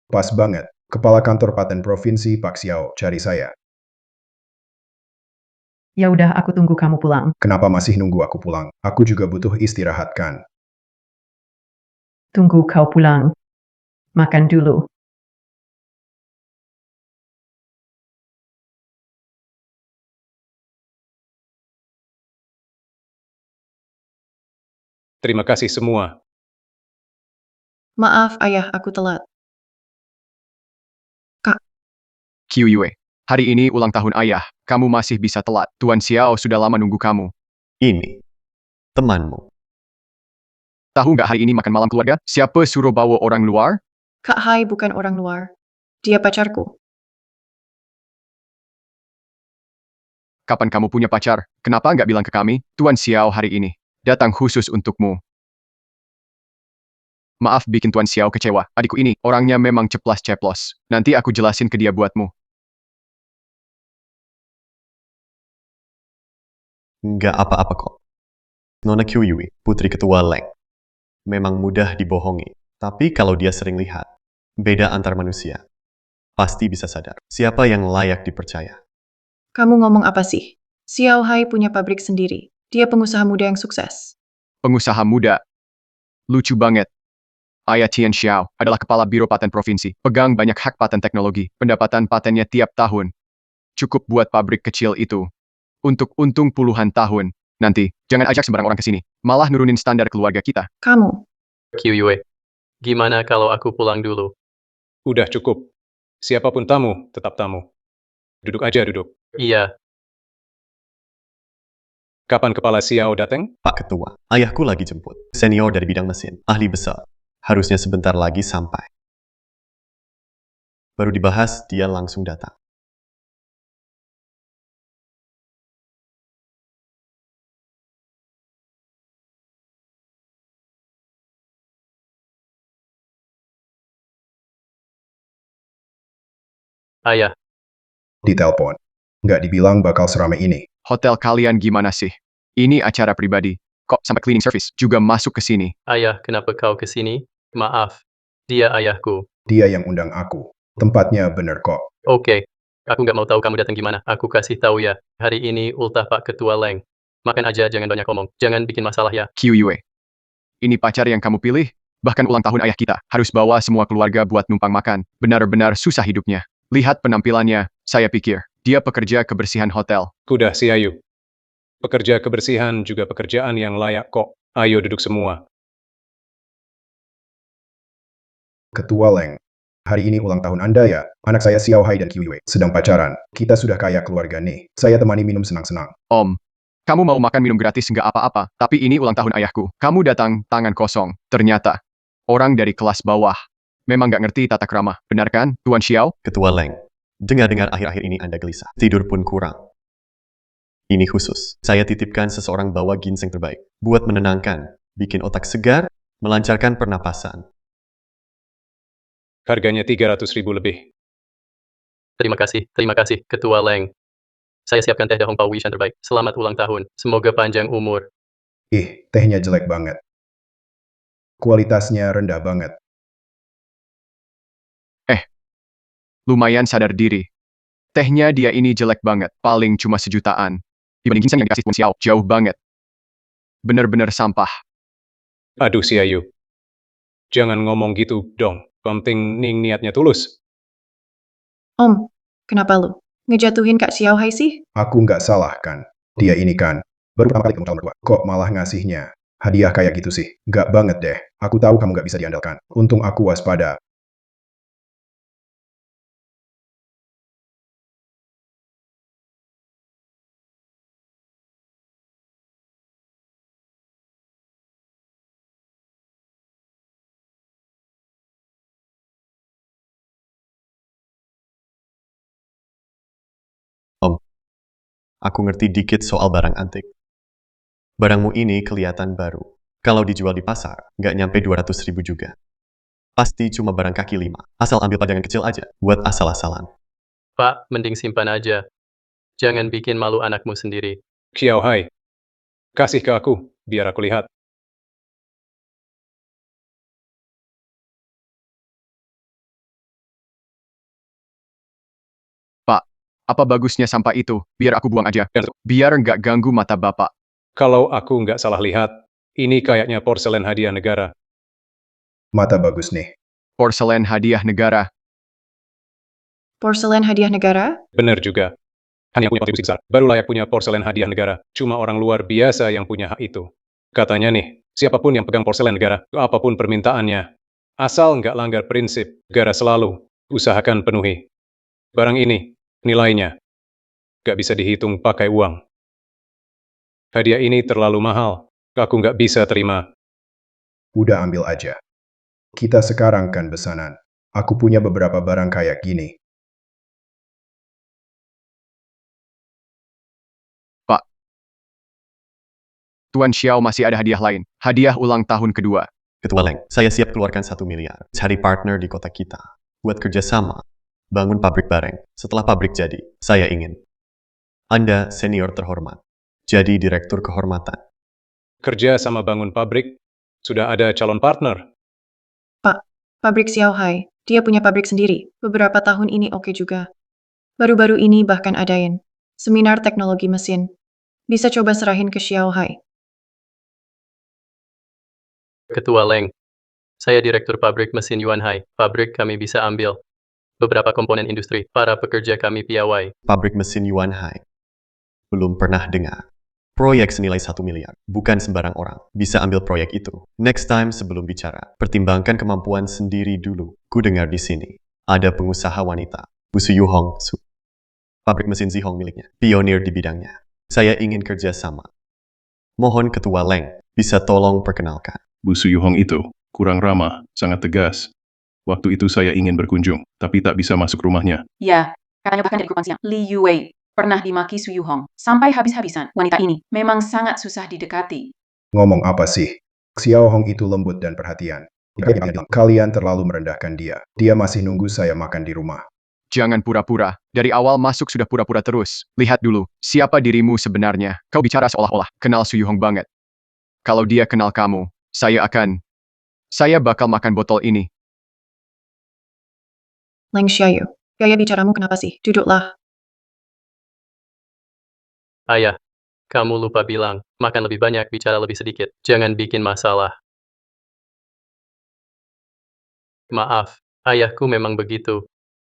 D: Pas banget. Kepala Kantor Paten Provinsi Pak Xiao cari saya.
I: Ya udah, aku tunggu kamu pulang.
D: Kenapa masih nunggu aku pulang? Aku juga butuh istirahat kan.
I: Tunggu kau pulang. Makan dulu.
C: Terima kasih semua.
A: Maaf ayah, aku telat.
H: Kyuyue, hari ini ulang tahun ayah. Kamu masih bisa telat. Tuan Xiao sudah lama nunggu kamu.
F: Ini. Temanmu.
H: Tahu nggak hari ini makan malam keluarga? Siapa suruh bawa orang luar?
A: Kak Hai bukan orang luar. Dia pacarku.
H: Kapan kamu punya pacar? Kenapa nggak bilang ke kami? Tuan Xiao hari ini datang khusus untukmu. Maaf bikin Tuan Xiao kecewa. Adikku ini, orangnya memang ceplas-ceplos. Nanti aku jelasin ke dia buatmu.
F: Nggak apa-apa kok. Nona Kyuyui, putri ketua Leng. Memang mudah dibohongi. Tapi kalau dia sering lihat beda antar manusia, pasti bisa sadar siapa yang layak dipercaya.
A: Kamu ngomong apa sih? Xiao Hai punya pabrik sendiri. Dia pengusaha muda yang sukses.
H: Pengusaha muda. Lucu banget. Ayah Tian Xiao adalah kepala Biro Paten Provinsi. Pegang banyak hak paten teknologi. Pendapatan patennya tiap tahun cukup buat pabrik kecil itu. Untuk untung puluhan tahun. Nanti, jangan ajak sembarang orang ke sini. Malah nurunin standar keluarga kita.
A: Kamu.
G: QUE. Gimana kalau aku pulang dulu?
C: Udah cukup. Siapapun tamu, tetap tamu. Duduk aja, duduk.
G: Iya,
C: Kapan Kepala Xiao datang?
F: Pak Ketua, ayahku lagi jemput. Senior dari bidang mesin, ahli besar. Harusnya sebentar lagi sampai. Baru dibahas, dia langsung datang.
G: ayah.
D: Ditelepon. Nggak dibilang bakal seramai ini.
H: Hotel kalian gimana sih? Ini acara pribadi. Kok sampai cleaning service juga masuk ke sini?
G: Ayah, kenapa kau kesini? Maaf. Dia ayahku.
D: Dia yang undang aku. Tempatnya bener kok.
G: Oke. Aku nggak mau tahu kamu datang gimana. Aku kasih tahu ya. Hari ini ultah Pak Ketua Leng. Makan aja, jangan banyak ngomong. Jangan bikin masalah ya.
H: QUE. Ini pacar yang kamu pilih? Bahkan ulang tahun ayah kita. Harus bawa semua keluarga buat numpang makan. Benar-benar susah hidupnya. Lihat penampilannya, saya pikir. Dia pekerja kebersihan hotel.
C: Kudah si Ayu. Pekerja kebersihan juga pekerjaan yang layak kok. Ayo duduk semua.
D: Ketua Leng. Hari ini ulang tahun Anda ya? Anak saya Xiao Hai dan Kiwi sedang pacaran. Kita sudah kayak keluarga nih. Saya temani minum senang-senang.
H: Om, kamu mau makan minum gratis nggak apa-apa, tapi ini ulang tahun ayahku. Kamu datang tangan kosong. Ternyata, orang dari kelas bawah. Memang nggak ngerti tata krama. Benar kan, Tuan Xiao?
F: Ketua Leng, dengar-dengar akhir-akhir ini Anda gelisah. Tidur pun kurang. Ini khusus. Saya titipkan seseorang bawa ginseng terbaik. Buat menenangkan, bikin otak segar, melancarkan pernapasan.
C: Harganya 300.000 lebih.
G: Terima kasih, Ketua Leng. Saya siapkan teh dahong pawi yang terbaik. Selamat ulang tahun. Semoga panjang umur.
D: Ih, tehnya jelek banget. Kualitasnya rendah banget.
H: Lumayan sadar diri. Tehnya dia ini jelek banget. Paling cuma sejutaan. Dibanding ginseng yang dikasih Tuan Xiao, jauh banget. Bener-bener sampah.
C: Aduh si Ayu. Jangan ngomong gitu dong. Penting ning niatnya tulus.
A: Om, kenapa lu? Ngejatuhin Kak Xiao Hai sih?
D: Aku nggak salah kan? Dia ini kan. Baru pertama kali ketemu calon mertua. Kok malah ngasihnya? Hadiah kayak gitu sih. Nggak banget deh. Aku tahu kamu nggak bisa diandalkan. Untung aku waspada.
F: Aku ngerti dikit soal barang antik. Barangmu ini kelihatan baru. Kalau dijual di pasar, nggak nyampe 200.000 juga. Pasti cuma barang kaki 5. Asal ambil pajangan kecil aja, buat asal-asalan.
G: Pak, mending simpan aja. Jangan bikin malu anakmu sendiri.
C: Xiao Hai. Kasih ke aku, biar aku lihat.
H: Apa bagusnya sampah itu? Biar aku buang aja. Biar nggak ganggu mata bapak.
C: Kalau aku nggak salah lihat, ini kayaknya porselen hadiah negara.
D: Mata bagus nih.
H: Porselen hadiah negara.
A: Porselen hadiah negara?
C: Bener juga. Hanya punya kontribusi besar. Baru layak punya porselen hadiah negara. Cuma orang luar biasa yang punya hak itu. Katanya nih, siapapun yang pegang porselen negara, apapun permintaannya, asal nggak langgar prinsip, negara selalu usahakan penuhi. Barang ini, nilainya, nggak bisa dihitung pakai uang. Hadiah ini terlalu mahal. Aku nggak bisa terima.
D: Udah ambil aja. Kita sekarang kan besanan. Aku punya beberapa barang kayak gini.
H: Tuan Xiao masih ada hadiah lain. Hadiah ulang tahun kedua.
F: Ketua Leng, saya siap keluarkan 1 miliar. Cari partner di kota kita. Buat kerjasama. Bangun pabrik bareng. Setelah pabrik jadi, saya ingin. Anda senior terhormat. Jadi direktur kehormatan.
C: Kerja sama bangun pabrik, sudah ada calon partner.
A: Pak, pabrik Xiao Hai. Dia punya pabrik sendiri. Beberapa tahun ini oke juga. Baru-baru ini bahkan adain seminar teknologi mesin. Bisa coba serahin ke Xiao Hai.
G: Ketua Leng. Saya direktur pabrik mesin Yuan Hai. Pabrik kami bisa ambil. beberapa komponen industri, para pekerja kami piawai.
F: Pabrik mesin Yuan Hai. Belum pernah dengar. Proyek senilai 1 miliar. Bukan sembarang orang bisa ambil proyek itu. Next time sebelum bicara, pertimbangkan kemampuan sendiri dulu. Ku dengar di sini. Ada pengusaha wanita. Bu Suyuhong Su. Pabrik mesin Zihong miliknya. Pionir di bidangnya. Saya ingin kerja sama. Mohon Ketua Leng bisa tolong perkenalkan.
B: Bu Suyuhong itu kurang ramah, sangat tegas. Waktu itu saya ingin berkunjung, tapi tak bisa masuk rumahnya.
L: Ya, katanya bahkan dari grup siang, Li Yuwei pernah dimaki Su Yuhong sampai habis-habisan. Wanita ini memang sangat susah didekati.
D: Ngomong apa sih? Xiao Hong itu lembut dan perhatian. Kalian terlalu merendahkan dia. Dia masih nunggu saya makan di rumah.
H: Jangan pura-pura. Dari awal masuk sudah pura-pura terus. Lihat dulu, siapa dirimu sebenarnya. Kau bicara seolah-olah kenal Su Yuhong banget. Kalau dia kenal kamu, saya bakal makan botol ini.
A: Leng Xiaoyu, gaya bicaramu kenapa sih? Duduklah.
G: Ayah, kamu lupa bilang, makan lebih banyak, bicara lebih sedikit. Jangan bikin masalah. Maaf, ayahku memang begitu.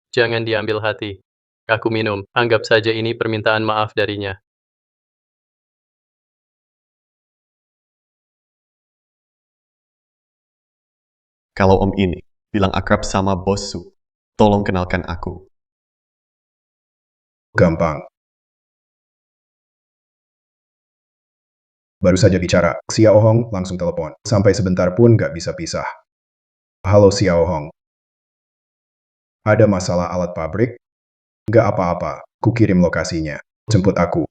G: Jangan diambil hati. Aku minum, anggap saja ini permintaan maaf darinya.
F: Kalau Om ini bilang akrab sama Bos Su, tolong kenalkan aku.
D: Gampang. Baru saja bicara, Xiao Hong langsung telepon. Sampai sebentar pun nggak bisa pisah. Halo Xiao Hong. Ada masalah alat pabrik? Nggak apa-apa, ku kirim lokasinya. Jemput aku.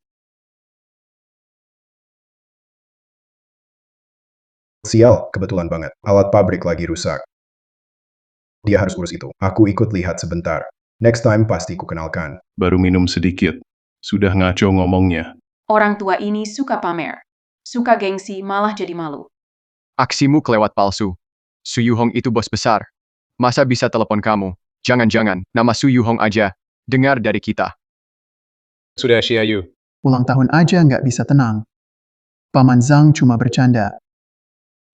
D: Sial, kebetulan banget. Alat pabrik lagi rusak. Dia harus urus itu. Aku ikut lihat sebentar. Next time pasti ku kenalkan.
B: Baru minum sedikit. Sudah ngaco ngomongnya.
L: Orang tua ini suka pamer. Suka gengsi malah jadi malu.
H: Aksimu kelewat palsu. Su Yuhong itu bos besar. Masa bisa telepon kamu? Jangan-jangan, nama Su Yuhong aja. Dengar dari kita.
C: Sudah Xiaoyu.
E: Ulang tahun aja nggak bisa tenang. Paman Zhang cuma bercanda.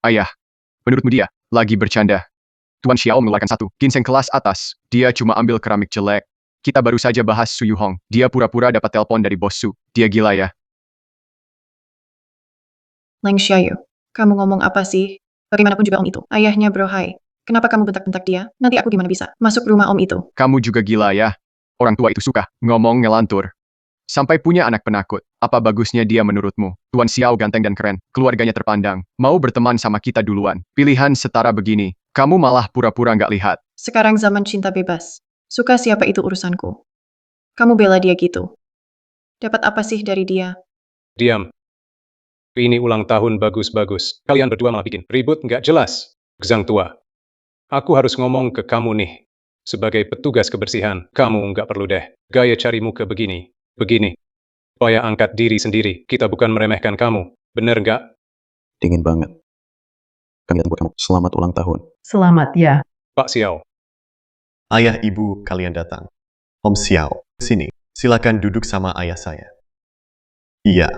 H: Ayah, menurutmu dia lagi bercanda? Tuan Xiao mengeluarkan satu ginseng kelas atas. Dia cuma ambil keramik jelek. Kita baru saja bahas Su Yuhong. Dia pura-pura dapat telepon dari bos Su. Dia gila ya.
A: Leng Xiaoyu, kamu ngomong apa sih? Bagaimanapun juga om itu, ayahnya Bro Hai. Kenapa kamu bentak-bentak dia? Nanti aku gimana bisa masuk rumah om itu?
H: Kamu juga gila ya. Orang tua itu suka ngomong ngelantur. Sampai punya anak penakut. Apa bagusnya dia menurutmu? Tuan Xiao ganteng dan keren. Keluarganya terpandang. Mau berteman sama kita duluan. Pilihan setara begini. Kamu malah pura-pura nggak lihat.
A: Sekarang zaman cinta bebas. Suka siapa itu urusanku. Kamu bela dia gitu. Dapat apa sih dari dia?
C: Diam. Ini ulang tahun bagus-bagus. Kalian berdua malah bikin ribut nggak jelas. Gezang tua. Aku harus ngomong ke kamu nih. Sebagai petugas kebersihan, kamu nggak perlu deh. Gaya cari muka begini. Begini. Supaya angkat diri sendiri. Kita bukan meremehkan kamu. Bener nggak?
J: Dingin banget. Kami datang buat kamu. Selamat ulang tahun.
I: Selamat ya.
C: Pak Xiao.
F: Ayah ibu kalian datang. Om Xiao, sini. Silakan duduk sama ayah saya. Iya.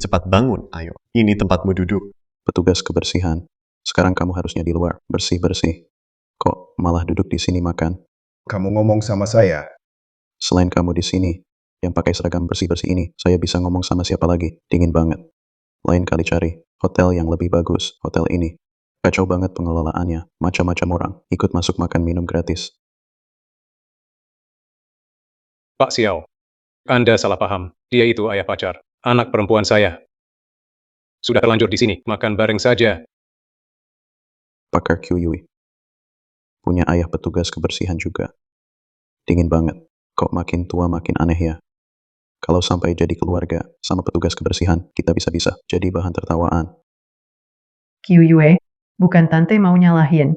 F: Cepat bangun, ayo. Ini tempatmu duduk.
J: Petugas kebersihan. Sekarang kamu harusnya di luar. Bersih-bersih. Kok malah duduk di sini makan?
D: Kamu ngomong sama saya.
J: Selain kamu di sini, yang pakai seragam bersih-bersih ini, saya bisa ngomong sama siapa lagi? Dingin banget. Lain kali cari hotel yang lebih bagus. Hotel ini. Kacau banget pengelolaannya. Macam-macam orang. Ikut masuk makan minum gratis.
C: Pak Xiao. Anda salah paham. Dia itu ayah pacar. Anak perempuan saya. Sudah terlanjur di sini. Makan bareng saja.
J: Pakar QUI. Punya ayah petugas kebersihan juga. Dingin banget. Kok makin tua makin aneh ya? Kalau sampai jadi keluarga sama petugas kebersihan, kita bisa-bisa jadi bahan tertawaan.
I: Qyue, bukan tante mau nyalahin.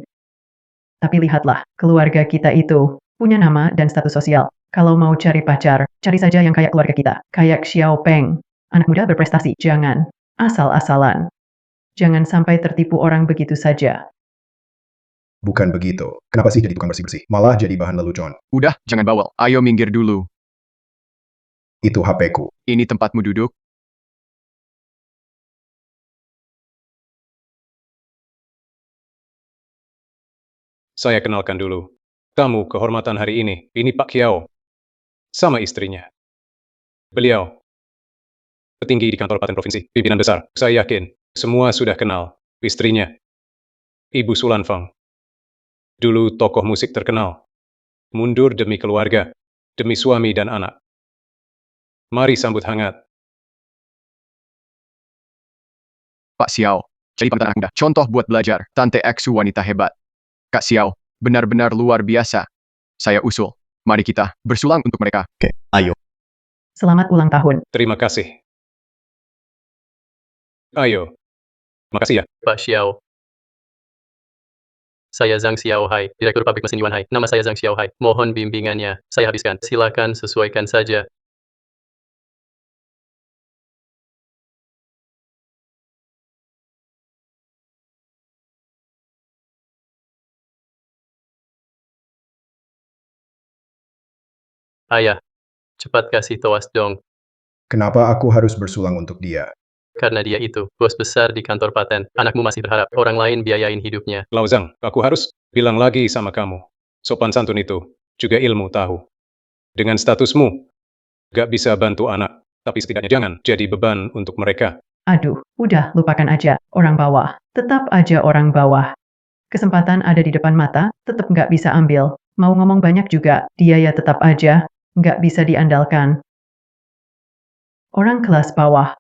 I: Tapi lihatlah, keluarga kita itu punya nama dan status sosial. Kalau mau cari pacar, cari saja yang kayak keluarga kita. Kayak Xiao Peng. Anak muda berprestasi. Jangan asal-asalan. Jangan sampai tertipu orang begitu saja.
D: Bukan begitu. Kenapa sih jadi tukang bersih-bersih? Malah jadi bahan lelucon.
H: Udah, jangan bawel. Ayo minggir dulu.
D: Itu HP-ku.
H: Ini tempatmu duduk.
C: Saya kenalkan dulu. Tamu kehormatan hari ini Pak Kiao. Sama istrinya. Beliau petinggi di kantor paten provinsi, pimpinan besar. Saya yakin, semua sudah kenal istrinya. Ibu Sulan Feng. Dulu tokoh musik terkenal. Mundur demi keluarga, demi suami dan anak. Mari sambut hangat.
H: Pak Xiao, jadi panutan anak muda. Contoh buat belajar. Tante Xu wanita hebat. Kak Xiao, benar-benar luar biasa. Saya usul. Mari kita bersulang untuk mereka.
F: Oke, ayo.
I: Selamat ulang tahun.
C: Terima kasih. Ayo. Makasih ya.
G: Pak Xiao. Saya Zhang Xiaohai, Direktur Pabrik Mesin Yuanhai. Nama saya Zhang Xiaohai. Mohon bimbingannya. Saya habiskan. Silakan sesuaikan saja. Ayah, cepat kasih toas dong.
D: Kenapa aku harus bersulang untuk dia?
G: Karena dia itu, bos besar di kantor paten. Anakmu masih berharap orang lain biayain hidupnya.
C: Lao Zhang, aku harus bilang lagi sama kamu. Sopan santun itu, juga ilmu tahu. Dengan statusmu, gak bisa bantu anak, tapi setidaknya jangan jadi beban untuk mereka.
I: Aduh, udah lupakan aja. Orang bawah. Tetap aja orang bawah. Kesempatan ada di depan mata, tetap nggak bisa ambil. Mau ngomong banyak juga, dia ya tetap aja nggak bisa diandalkan. Orang kelas bawah.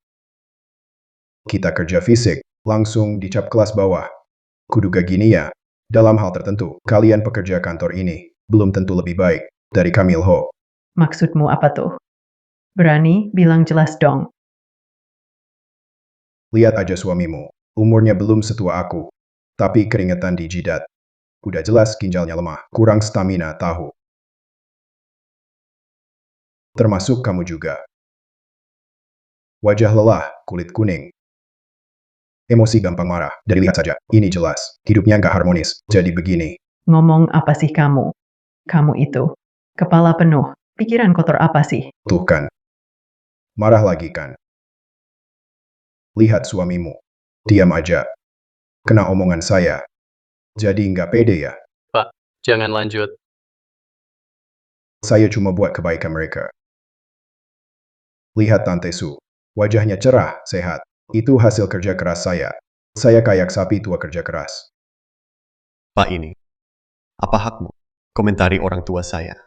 D: Kita kerja fisik, langsung dicap kelas bawah. Kuduga gini ya, dalam hal tertentu, kalian pekerja kantor ini belum tentu lebih baik dari Kamil Ho.
I: Maksudmu apa tuh? Berani bilang jelas dong.
D: Lihat aja suamimu, umurnya belum setua aku, tapi keringetan di jidat. Udah jelas ginjalnya lemah, kurang stamina tahu. Termasuk kamu juga. Wajah lelah, kulit kuning. Emosi gampang marah, dari lihat saja, ini jelas. Hidupnya nggak harmonis, jadi begini.
I: Ngomong apa sih kamu? Kamu itu. Kepala penuh. Pikiran kotor apa sih?
D: Tuh kan. Marah lagi kan. Lihat suamimu. Diam aja. Kena omongan saya. Jadi nggak pede ya.
G: Pak, jangan lanjut.
D: Saya cuma buat kebaikan mereka. Lihat Tante Su. Wajahnya cerah, sehat. Itu hasil kerja keras saya. Saya kayak sapi tua kerja keras.
F: Pak ini. Apa hakmu? Komentari orang tua saya.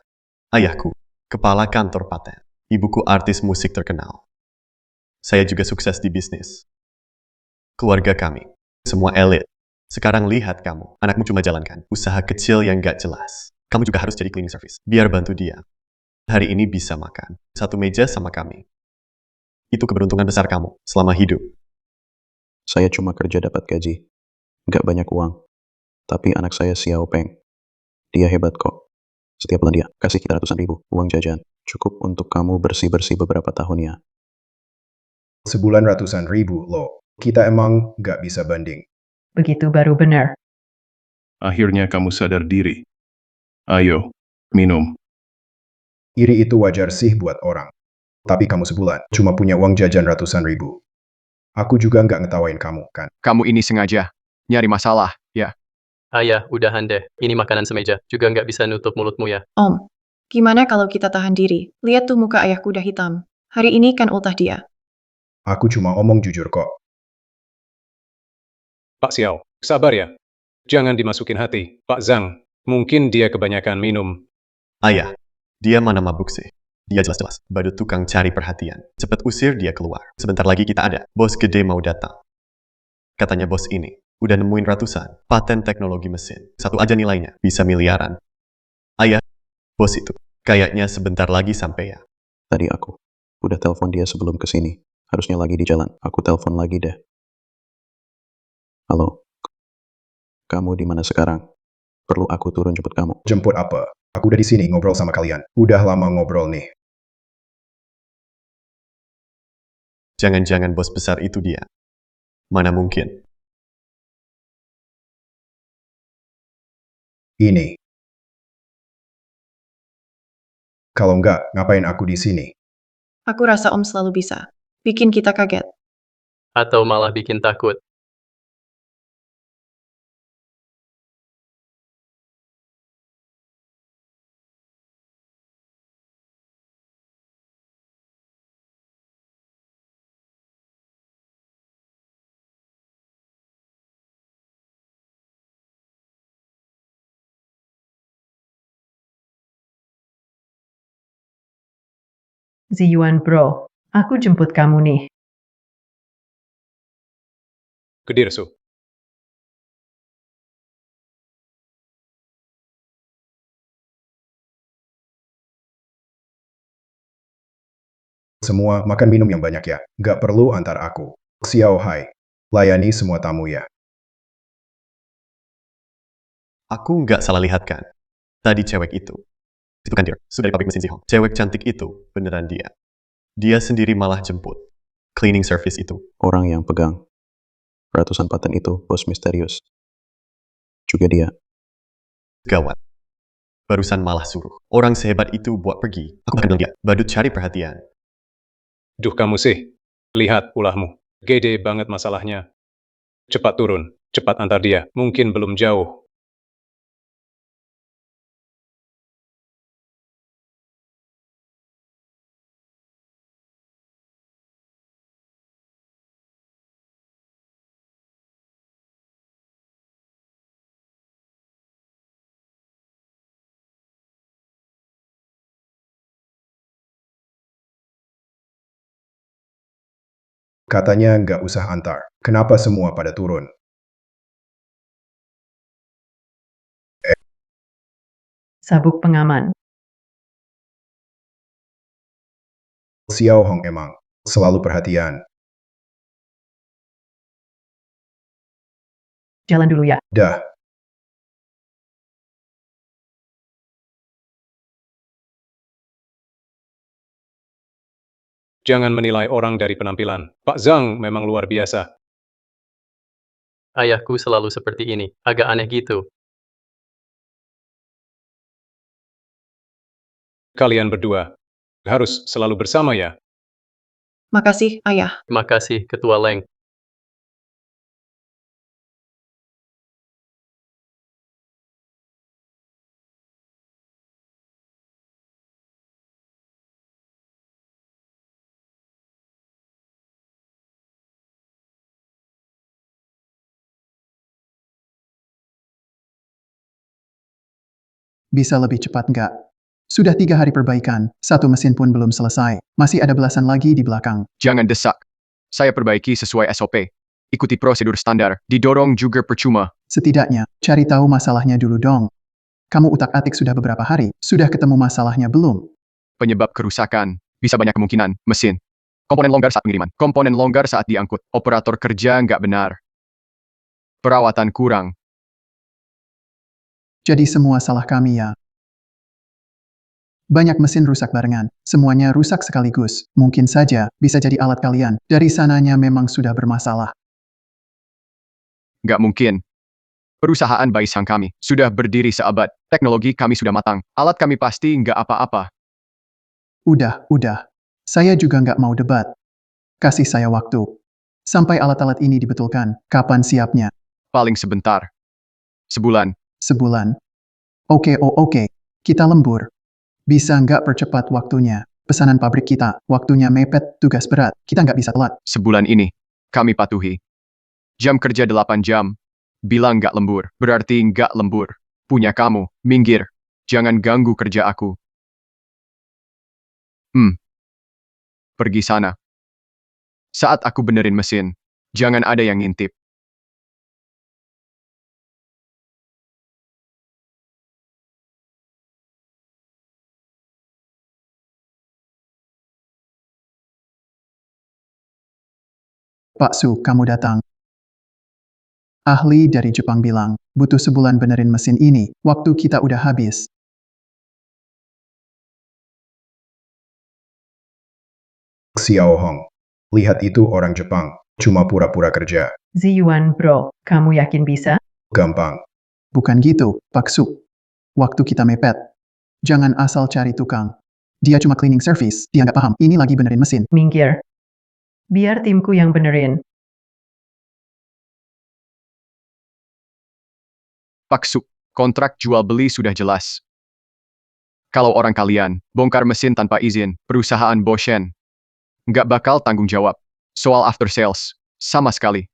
F: Ayahku, kepala kantor paten. Ibuku artis musik terkenal. Saya juga sukses di bisnis. Keluarga kami, semua elit. Sekarang lihat kamu, anakmu cuma jalankan usaha kecil yang gak jelas. Kamu juga harus jadi cleaning service, biar bantu dia. Hari ini bisa makan, satu meja sama kami. Itu keberuntungan besar kamu selama hidup.
J: Saya cuma kerja dapat gaji. Nggak banyak uang. Tapi anak saya Xiao Peng. Dia hebat kok. Setiap bulan dia kasih kita ratusan ribu uang jajan. Cukup untuk kamu bersih-bersih beberapa tahun ya.
D: Sebulan ratusan ribu loh. Kita emang nggak bisa banding.
I: Begitu baru benar.
B: Akhirnya kamu sadar diri. Ayo, minum.
D: Iri itu wajar sih buat orang. Tapi kamu sebulan cuma punya uang jajan ratusan ribu. Aku juga nggak ngetawain kamu, kan?
H: Kamu ini sengaja nyari masalah, ya?
G: Ayah, udahan deh. Ini makanan semeja. Juga nggak bisa nutup mulutmu ya.
A: Om, gimana kalau kita tahan diri? Lihat tuh muka ayahku udah hitam. Hari ini kan ultah dia.
D: Aku cuma omong jujur kok.
C: Pak Xiao, sabar ya. Jangan dimasukin hati. Pak Zhang, mungkin dia kebanyakan minum.
F: Ayah, dia mana mabuk sih? Dia jelas-jelas badut tukang cari perhatian. Cepet usir dia keluar. Sebentar lagi kita ada. Bos gede mau datang. Katanya bos ini udah nemuin ratusan paten teknologi mesin. Satu aja nilainya bisa miliaran. Ayah, bos itu kayaknya sebentar lagi sampai ya.
J: Tadi aku udah telepon dia sebelum kesini. Harusnya lagi di jalan. Aku telepon lagi deh. Halo. Kamu di mana sekarang? Perlu aku turun jemput kamu?
D: Jemput apa? Aku udah di sini ngobrol sama kalian. Udah lama ngobrol nih.
F: Jangan-jangan bos besar itu dia. Mana mungkin?
D: Ini. Kalau nggak, ngapain aku di sini?
A: Aku rasa Om selalu bisa. Bikin kita kaget.
G: Atau malah bikin takut.
I: Ziyuan bro, aku jemput kamu nih.
C: Kedir, Su.
D: Semua makan minum yang banyak ya. Nggak perlu antar aku. Xiao Hai. Layani semua tamu ya.
F: Aku nggak salah lihat kan? Tadi cewek itu. Itu kan dia, sudah dari pabrik mesin Zihong. Cewek cantik itu, beneran dia. Dia sendiri malah jemput. Cleaning service itu.
J: Orang yang pegang ratusan paten itu bos misterius. Juga dia.
F: Gawat. Barusan malah suruh. Orang sehebat itu buat pergi. Aku akan bilang dia, badut cari perhatian.
C: Duh kamu sih. Lihat ulahmu. Gede banget masalahnya. Cepat turun. Cepat antar dia. Mungkin belum jauh.
D: Katanya nggak usah antar. Kenapa semua pada turun?
I: Sabuk pengaman.
D: Xiao Hong emang selalu perhatian.
I: Jalan dulu ya.
D: Dah.
C: Jangan menilai orang dari penampilan. Pak Zhang memang luar biasa.
G: Ayahku selalu seperti ini, agak aneh gitu.
C: Kalian berdua harus selalu bersama ya.
A: Makasih, Ayah.
G: Terima kasih, Ketua Leng.
E: Bisa lebih cepat nggak? Sudah 3 hari perbaikan, satu mesin pun belum selesai. Masih ada belasan lagi di belakang.
H: Jangan desak. Saya perbaiki sesuai SOP. Ikuti prosedur standar. Didorong juga percuma.
E: Setidaknya, cari tahu masalahnya dulu dong. Kamu utak-atik sudah beberapa hari, sudah ketemu masalahnya belum?
H: Penyebab kerusakan. Bisa banyak kemungkinan. Mesin. Komponen longgar saat pengiriman. Komponen longgar saat diangkut. Operator kerja nggak benar. Perawatan kurang.
E: Jadi semua salah kami ya. Banyak mesin rusak barengan, semuanya rusak sekaligus. Mungkin saja, bisa jadi alat kalian. Dari sananya memang sudah bermasalah.
H: Nggak mungkin. Perusahaan Baisang kami sudah berdiri seabad. Teknologi kami sudah matang. Alat kami pasti nggak apa-apa.
E: Udah. Saya juga nggak mau debat. Kasih saya waktu. Sampai alat-alat ini dibetulkan, kapan siapnya?
H: Paling sebentar. Sebulan.
E: Sebulan. Oke. Kita lembur. Bisa nggak percepat waktunya? Pesanan pabrik kita, waktunya mepet, tugas berat. Kita nggak bisa telat.
H: Sebulan ini, kami patuhi. Jam kerja 8 jam. Bilang nggak lembur, berarti nggak lembur. Punya kamu, minggir. Jangan ganggu kerja aku. Pergi sana. Saat aku benerin mesin, jangan ada yang ngintip.
E: Pak Su, kamu datang. Ahli dari Jepang bilang, butuh sebulan benerin mesin ini, waktu kita udah habis.
D: Xiao Hong. Lihat itu orang Jepang. Cuma pura-pura kerja.
I: Ziyuan bro, kamu yakin bisa?
D: Gampang.
E: Bukan gitu, Pak Su. Waktu kita mepet. Jangan asal cari tukang. Dia cuma cleaning service, dia nggak paham. Ini lagi benerin mesin.
I: Minggir. Biar timku yang benerin.
H: Pak Su, kontrak jual beli sudah jelas. Kalau orang kalian bongkar mesin tanpa izin, perusahaan Boshen nggak bakal tanggung jawab. Soal after sales, sama sekali.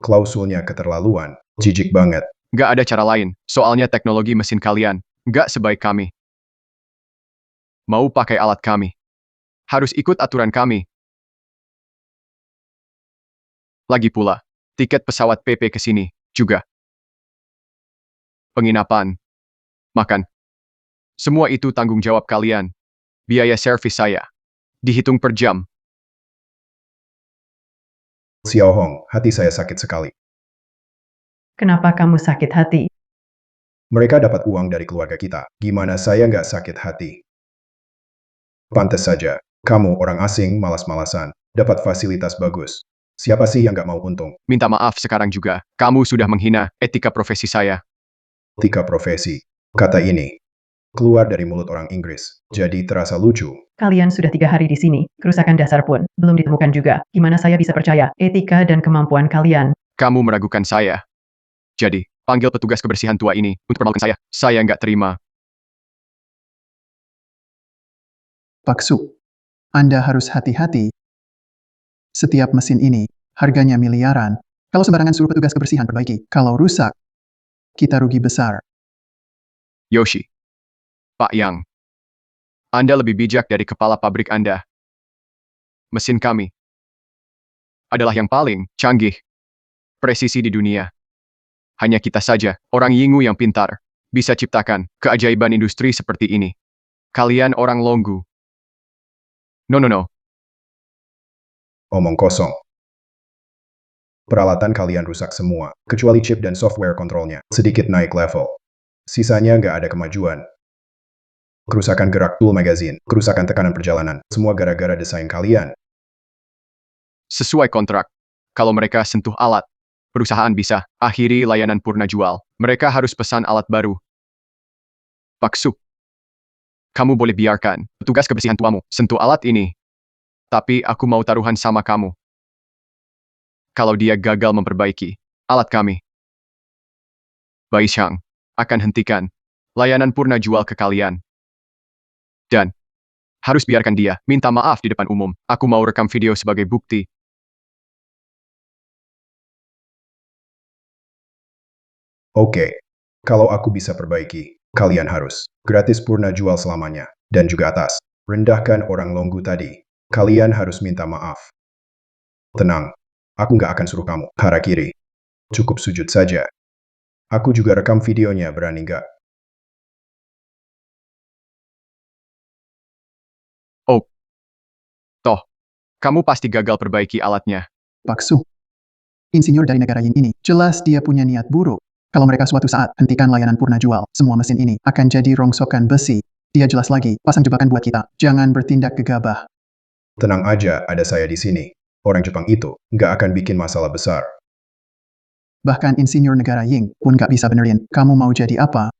D: Klausulnya keterlaluan. Jijik banget.
H: Nggak ada cara lain, soalnya teknologi mesin kalian nggak sebaik kami. Mau pakai alat kami, harus ikut aturan kami. Lagi pula, tiket pesawat PP ke sini juga. Penginapan, makan. Semua itu tanggung jawab kalian. Biaya servis saya. Dihitung per jam.
D: Xiao Hong, hati saya sakit sekali.
I: Kenapa kamu sakit hati?
D: Mereka dapat uang dari keluarga kita. Gimana saya nggak sakit hati? Pantes saja, kamu orang asing malas-malasan, dapat fasilitas bagus. Siapa sih yang nggak mau untung?
H: Minta maaf sekarang juga. Kamu sudah menghina etika profesi saya.
D: Etika profesi. Kata ini keluar dari mulut orang Inggris, jadi terasa lucu.
I: Kalian sudah 3 hari di sini, kerusakan dasar pun belum ditemukan juga. Gimana saya bisa percaya etika dan kemampuan kalian?
H: Kamu meragukan saya. Jadi, panggil petugas kebersihan tua ini untuk permalukan saya. Saya nggak terima.
E: Pak Su, Anda harus hati-hati. Setiap mesin ini, harganya miliaran. Kalau sembarangan suruh petugas kebersihan perbaiki. Kalau rusak, kita rugi besar.
H: Yoshi. Pak Yang. Anda lebih bijak dari kepala pabrik Anda. Mesin kami adalah yang paling canggih, presisi di dunia. Hanya kita saja, orang Yinggu yang pintar, bisa ciptakan keajaiban industri seperti ini. Kalian orang Longgu. No.
D: Omong kosong. Peralatan kalian rusak semua, kecuali chip dan software kontrolnya. Sedikit naik level. Sisanya nggak ada kemajuan. Kerusakan gerak tool magazine, kerusakan tekanan perjalanan, semua gara-gara desain kalian.
H: Sesuai kontrak, kalau mereka sentuh alat, perusahaan bisa akhiri layanan purna jual. Mereka harus pesan alat baru. Pak Su, kamu boleh biarkan petugas kebersihan tuamu sentuh alat ini. Tapi aku mau taruhan sama kamu. Kalau dia gagal memperbaiki alat kami, Bai Xiang akan hentikan layanan purna jual ke kalian. Dan harus biarkan dia minta maaf di depan umum. Aku mau rekam video sebagai bukti.
D: Oke, kalau aku bisa perbaiki, kalian harus gratis purna jual selamanya. Dan juga atas, rendahkan orang Longgu tadi. Kalian harus minta maaf. Tenang, aku nggak akan suruh kamu harakiri. Cukup sujud saja. Aku juga rekam videonya, berani nggak?
H: Oh, toh, kamu pasti gagal perbaiki alatnya.
E: Pak Su, insinyur dari negara Ying ini, jelas dia punya niat buruk. Kalau mereka suatu saat hentikan layanan purna jual, semua mesin ini akan jadi rongsokan besi. Dia jelas lagi, pasang jebakan buat kita. Jangan bertindak gegabah.
D: Tenang aja, ada saya di sini. Orang Jepang itu nggak akan bikin masalah besar.
E: Bahkan insinyur negara Ying pun nggak bisa benerin. Kamu mau jadi apa?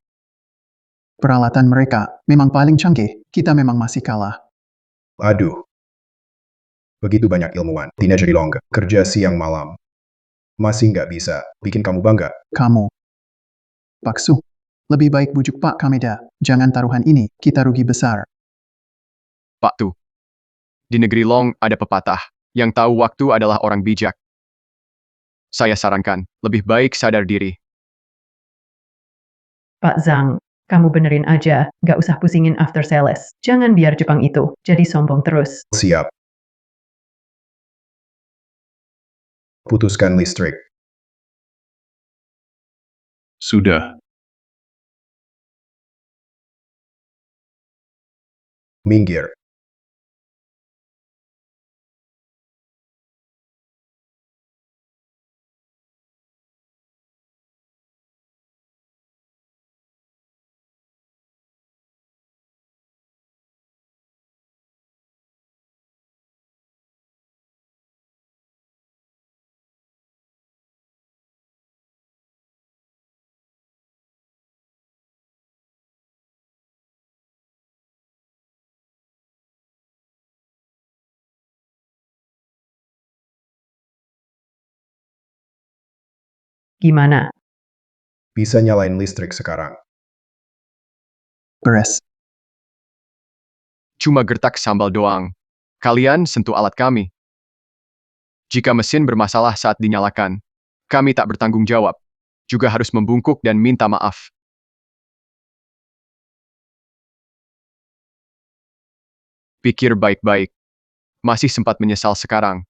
E: Peralatan mereka memang paling canggih. Kita memang masih kalah.
D: Aduh. Begitu banyak ilmuwan, teenager Long, kerja siang malam. Masih nggak bisa bikin kamu bangga.
E: Kamu. Pak Su, lebih baik bujuk Pak Kameda. Jangan taruhan ini, kita rugi besar.
H: Pak Tu. Di negeri Long ada pepatah, yang tahu waktu adalah orang bijak. Saya sarankan, lebih baik sadar diri.
I: Pak Zhang, kamu benerin aja, nggak usah pusingin after sales. Jangan biar Jepang itu jadi sombong terus.
D: Siap. Putuskan listrik.
B: Sudah.
D: Minggir.
I: Gimana?
D: Bisa nyalain listrik sekarang.
E: Beres.
H: Cuma gertak sambal doang. Kalian sentuh alat kami. Jika mesin bermasalah saat dinyalakan, kami tak bertanggung jawab. Juga harus membungkuk dan minta maaf. Pikir baik-baik. Masih sempat menyesal sekarang.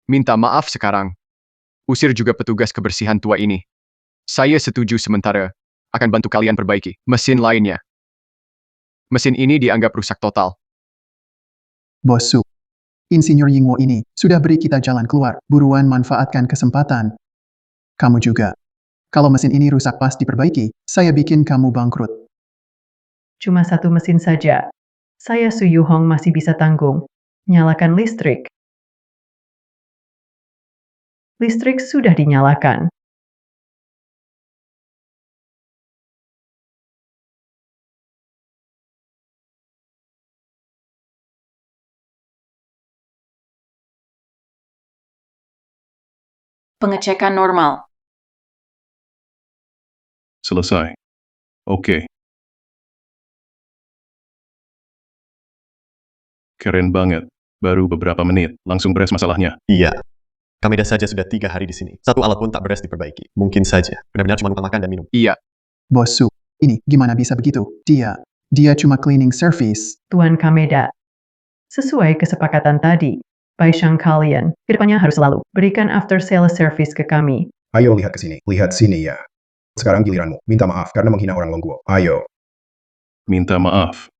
H: Minta maaf sekarang. Usir juga petugas kebersihan tua ini. Saya setuju sementara. Akan bantu kalian perbaiki mesin lainnya. Mesin ini dianggap rusak total.
E: Bos Su, Insinyur Yingwo ini sudah beri kita jalan keluar. Buruan manfaatkan kesempatan. Kamu juga. Kalau mesin ini rusak pas diperbaiki, saya bikin kamu bangkrut.
I: Cuma satu mesin saja. Saya Su Yuhong masih bisa tanggung. Nyalakan listrik. Listrik sudah dinyalakan.
L: Pengecekan normal.
B: Selesai. Oke. Keren banget. Baru beberapa menit, langsung beres masalahnya.
F: Iya. Kameda saja sudah 3 hari di sini. Satu alat pun tak beres diperbaiki. Mungkin saja. Benar-benar cuma numpang makan dan minum.
H: Iya,
E: Bos Su, ini gimana bisa begitu? Dia cuma cleaning service.
I: Tuan Kameda. Sesuai kesepakatan tadi, Baishang kalian, kedepannya harus selalu berikan after sales service ke kami.
D: Ayo lihat ke sini. Lihat sini ya. Sekarang giliranmu. Minta maaf karena menghina orang Longguo. Ayo.
B: Minta maaf.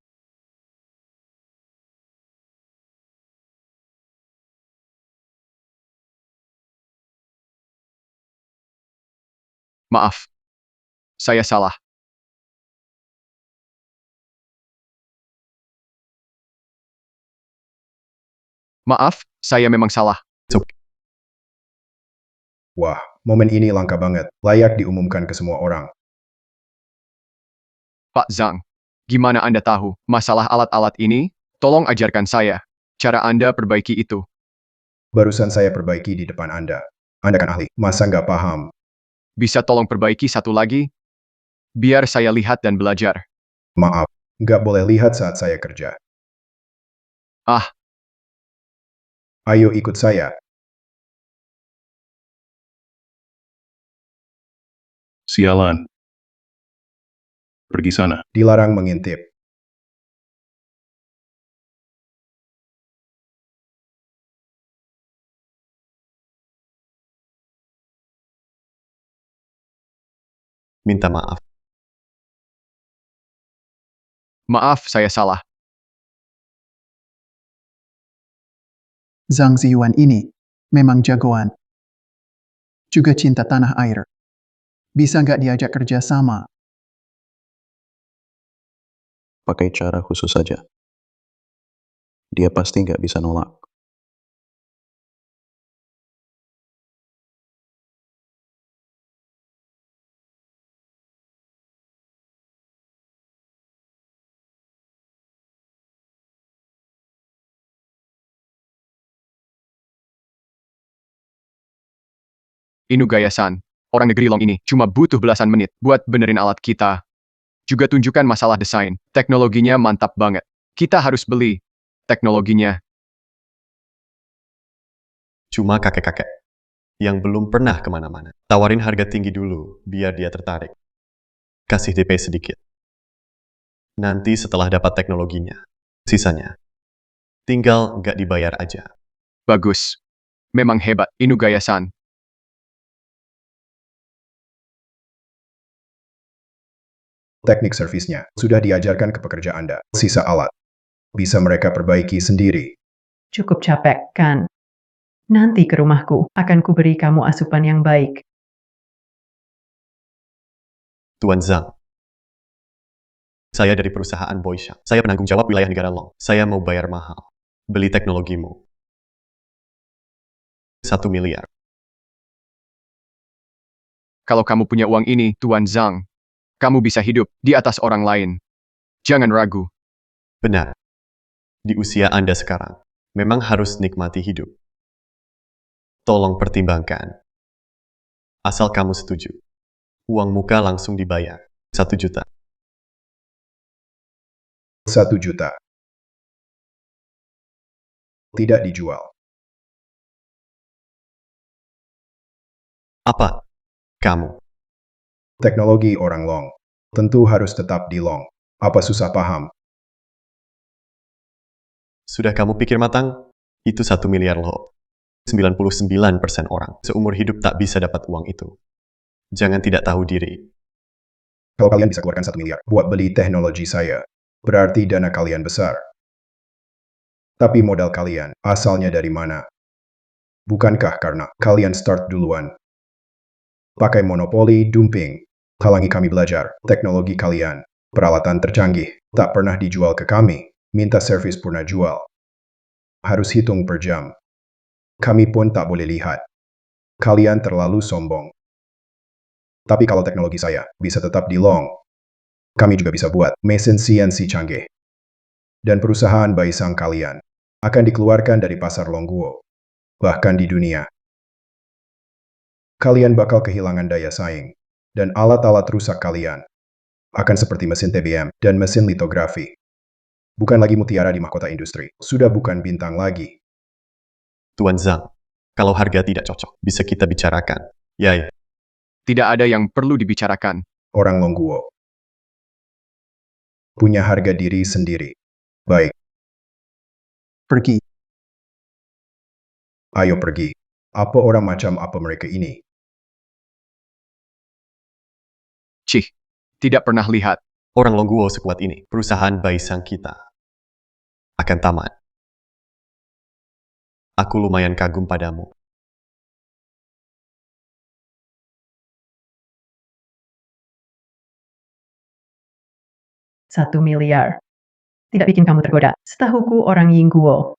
H: maaf. Saya salah. Maaf, saya memang salah.
D: Wah, momen ini langka banget. Layak diumumkan ke semua orang.
H: Pak Zhang, gimana Anda tahu masalah alat-alat ini? Tolong ajarkan saya cara Anda perbaiki itu.
D: Barusan saya perbaiki di depan Anda. Anda kan ahli, masa nggak paham?
H: Bisa tolong perbaiki satu lagi? Biar saya lihat dan belajar.
D: Maaf, nggak boleh lihat saat saya kerja.
H: Ah,
D: Ayo ikut saya.
B: Sialan. Pergi sana.
D: Dilarang mengintip.
F: Minta maaf.
H: maaf saya salah.
E: Zhang Ziyuan ini memang jagoan. Juga cinta tanah air. Bisa nggak diajak kerja sama?
J: Pakai cara khusus saja. Dia pasti nggak bisa nolak.
H: Inu Gayasan, orang negeri Long ini cuma butuh belasan menit buat benerin alat kita. Juga tunjukkan masalah desain. Teknologinya mantap banget. Kita harus beli teknologinya.
F: Cuma kakek-kakek yang belum pernah kemana-mana. Tawarin harga tinggi dulu, biar dia tertarik. Kasih DP sedikit. Nanti setelah dapat teknologinya, sisanya tinggal nggak dibayar aja.
H: Bagus. Memang hebat, Inu Gayasan.
D: Teknik servisnya sudah diajarkan ke pekerja Anda. Sisa alat bisa mereka perbaiki sendiri.
I: Cukup capek, kan? Nanti ke rumahku, akan kuberi kamu asupan yang baik.
F: Tuan Zhang, saya dari perusahaan Boishang. Saya penanggung jawab wilayah negara Long. Saya mau bayar mahal. Beli teknologimu. 1 miliar.
H: Kalau kamu punya uang ini, Tuan Zhang, kamu bisa hidup di atas orang lain. Jangan ragu.
F: Benar. Di usia Anda sekarang, memang harus nikmati hidup. Tolong pertimbangkan. Asal kamu setuju. Uang muka langsung dibayar. 1 juta.
D: 1 juta. Tidak dijual.
F: Apa? Kamu.
D: Teknologi orang Long. Tentu harus tetap di Long. Apa susah paham?
F: Sudah kamu pikir matang? Itu 1 miliar loh. 99% orang seumur hidup tak bisa dapat uang itu. Jangan tidak tahu diri.
D: Kalau kalian bisa keluarkan 1 miliar buat beli teknologi saya, berarti dana kalian besar. Tapi modal kalian asalnya dari mana? Bukankah karena kalian start duluan? Pakai monopoli, dumping, halangi kami belajar, teknologi kalian, peralatan tercanggih, tak pernah dijual ke kami, minta servis purna jual. Harus hitung per jam. Kami pun tak boleh lihat. Kalian terlalu sombong. Tapi kalau teknologi saya bisa tetap di long, kami juga bisa buat mesin CNC canggih. Dan perusahaan Baisang kalian akan dikeluarkan dari pasar Longguo, bahkan di dunia. Kalian bakal kehilangan daya saing, dan alat-alat rusak kalian akan seperti mesin TBM dan mesin litografi. Bukan lagi mutiara di mahkota industri, sudah bukan bintang lagi.
F: Tuan Zhang, kalau harga tidak cocok, bisa kita bicarakan. Yai,
H: Tidak ada yang perlu dibicarakan.
D: Orang Longguo punya harga diri sendiri. Baik,
E: Pergi.
D: ayo pergi. Apa orang macam apa mereka ini?
H: Cih, tidak pernah lihat.
F: orang Longguo sekuat ini, perusahaan Baisang kita akan tamat. Aku lumayan kagum padamu.
I: Satu miliar. Tidak bikin kamu tergoda. Setahuku orang Yingguo.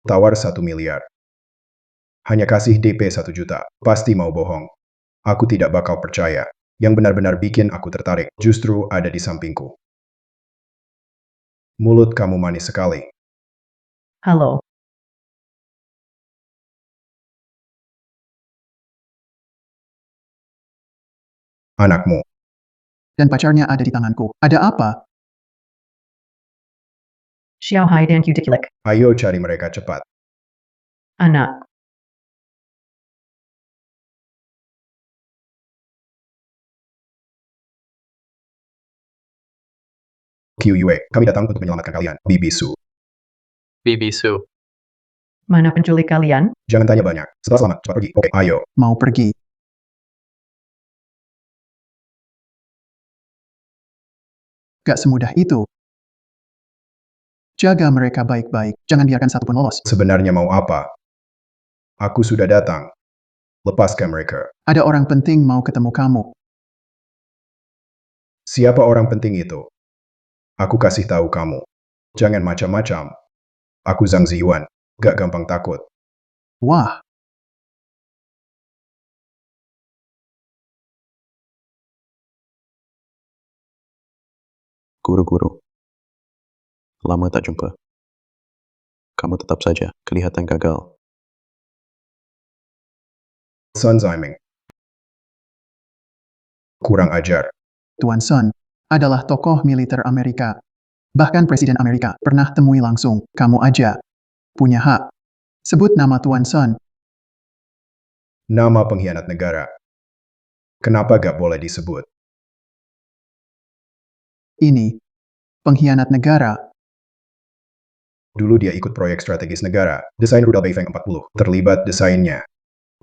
D: Tawar 1 miliar. Hanya kasih DP 1 juta. Pasti mau bohong. Aku tidak bakal percaya. Yang benar-benar bikin aku tertarik justru ada di sampingku. Mulut kamu manis sekali.
I: Halo.
D: Anakmu.
E: Dan pacarnya ada di tanganku. Ada apa?
I: Xiao Hai dan Q Dikilek.
D: Ayo cari mereka cepat.
I: Anak.
D: QUA, kami datang untuk menyelamatkan kalian. Bibisu.
G: Bibisu.
I: Mana penculik kalian?
D: Jangan tanya banyak. Setelah selamat, cepat pergi. Oke, ayo.
E: Mau pergi. Gak semudah itu. Jaga mereka baik-baik. Jangan biarkan satu pun lolos.
D: Sebenarnya mau apa? Aku sudah datang. Lepaskan mereka.
E: Ada orang penting mau ketemu kamu.
D: Siapa orang penting itu? Aku kasih tahu kamu. Jangan macam-macam. Aku Zhang Ziyuan. Gak gampang takut.
E: Wah,
J: Guru-guru. Lama tak jumpa. Kamu tetap saja kelihatan gagal.
D: Sun Ziming. Kurang ajar.
E: Tuan Sun adalah tokoh militer Amerika. Bahkan Presiden Amerika pernah temui langsung. Kamu aja punya hak. Sebut nama Tuan Sun.
D: Nama pengkhianat negara. Kenapa gak boleh disebut?
E: Ini pengkhianat negara.
D: Dulu dia ikut proyek strategis negara, desain rudal Beifeng 40, terlibat desainnya.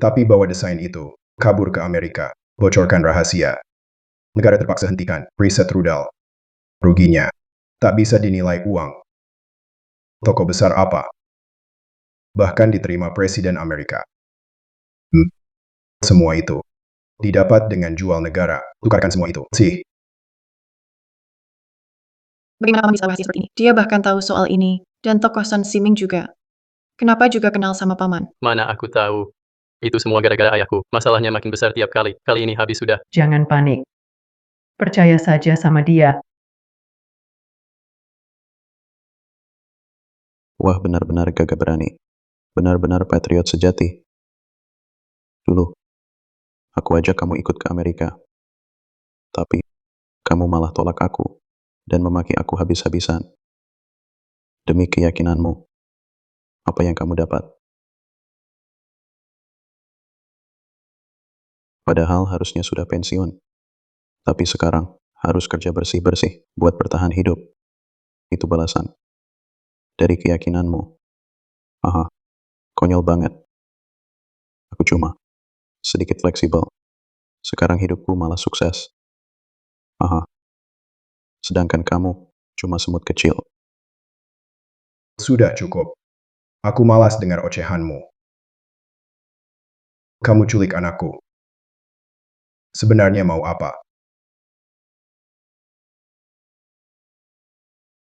D: Tapi bawa desain itu, kabur ke Amerika, bocorkan rahasia. Negara terpaksa hentikan riset rudal. Ruginya, tak bisa dinilai uang. Toko besar apa? Bahkan diterima Presiden Amerika. Semua itu didapat dengan jual negara. Tukarkan semua itu. Sih,
A: Bagaimana paman bisa rahasia seperti ini? Dia bahkan tahu soal ini, dan tokoh Sun Siming juga. Kenapa juga kenal sama paman?
G: Mana aku tahu. Itu semua gara-gara ayahku. Masalahnya makin besar tiap kali. Kali ini habis sudah.
I: Jangan panik. Percaya saja sama dia.
J: Wah, benar-benar gagah berani. Benar-benar patriot sejati. Dulu, aku ajak kamu ikut ke Amerika. Tapi, kamu malah tolak aku dan memaki aku habis-habisan. Demi keyakinanmu, apa yang kamu dapat? Padahal harusnya sudah pensiun. Tapi sekarang harus kerja bersih-bersih buat bertahan hidup. Itu balasan. dari keyakinanmu. Aha, konyol banget. Aku cuma sedikit fleksibel. Sekarang hidupku malah sukses. Aha, sedangkan kamu cuma semut kecil.
D: Sudah cukup. Aku malas dengar ocehanmu. Kamu culik anakku. Sebenarnya mau apa?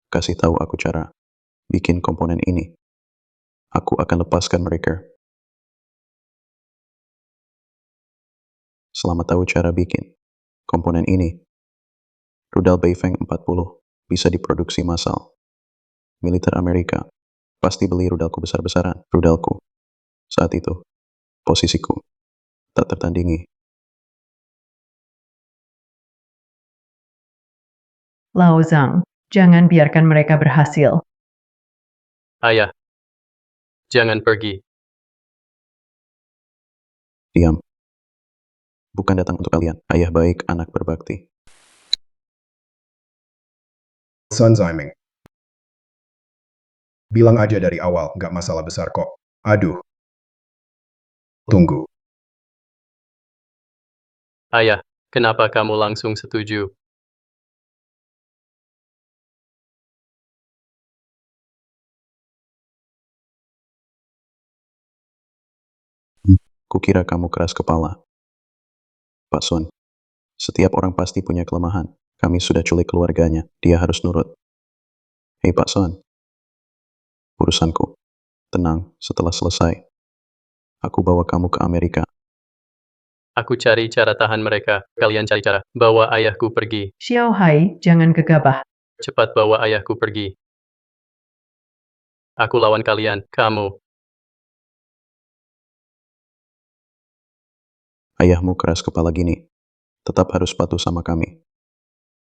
J: Kasih tahu aku cara bikin komponen ini. Aku akan lepaskan mereka. Selama tahu cara bikin komponen ini, rudal Beifeng 40 bisa diproduksi massal. Militer Amerika pasti beli rudalku besar-besaran. Rudalku saat itu, posisiku tak tertandingi.
I: Lao Zhang, jangan biarkan mereka berhasil.
G: Ayah, jangan pergi.
J: Diam. Bukan datang untuk kalian. Ayah baik, anak berbakti.
D: Sun Ziming. Bilang aja dari awal, nggak masalah besar kok. Aduh. Tunggu.
G: Ayah, kenapa kamu langsung setuju?
J: Kukira kamu keras kepala. Pak Sun, setiap orang pasti punya kelemahan. Kami sudah culik keluarganya. Dia harus nurut. Hei Pak Sun. Urusanku. Tenang, setelah selesai. Aku bawa kamu ke Amerika.
G: Aku cari cara tahan mereka. Kalian cari cara. Bawa ayahku pergi.
I: Xiao Hai, jangan gegabah.
G: Cepat bawa ayahku pergi. Aku lawan kalian. Kamu.
J: Ayahmu keras kepala gini. Tetap harus patuh sama kami.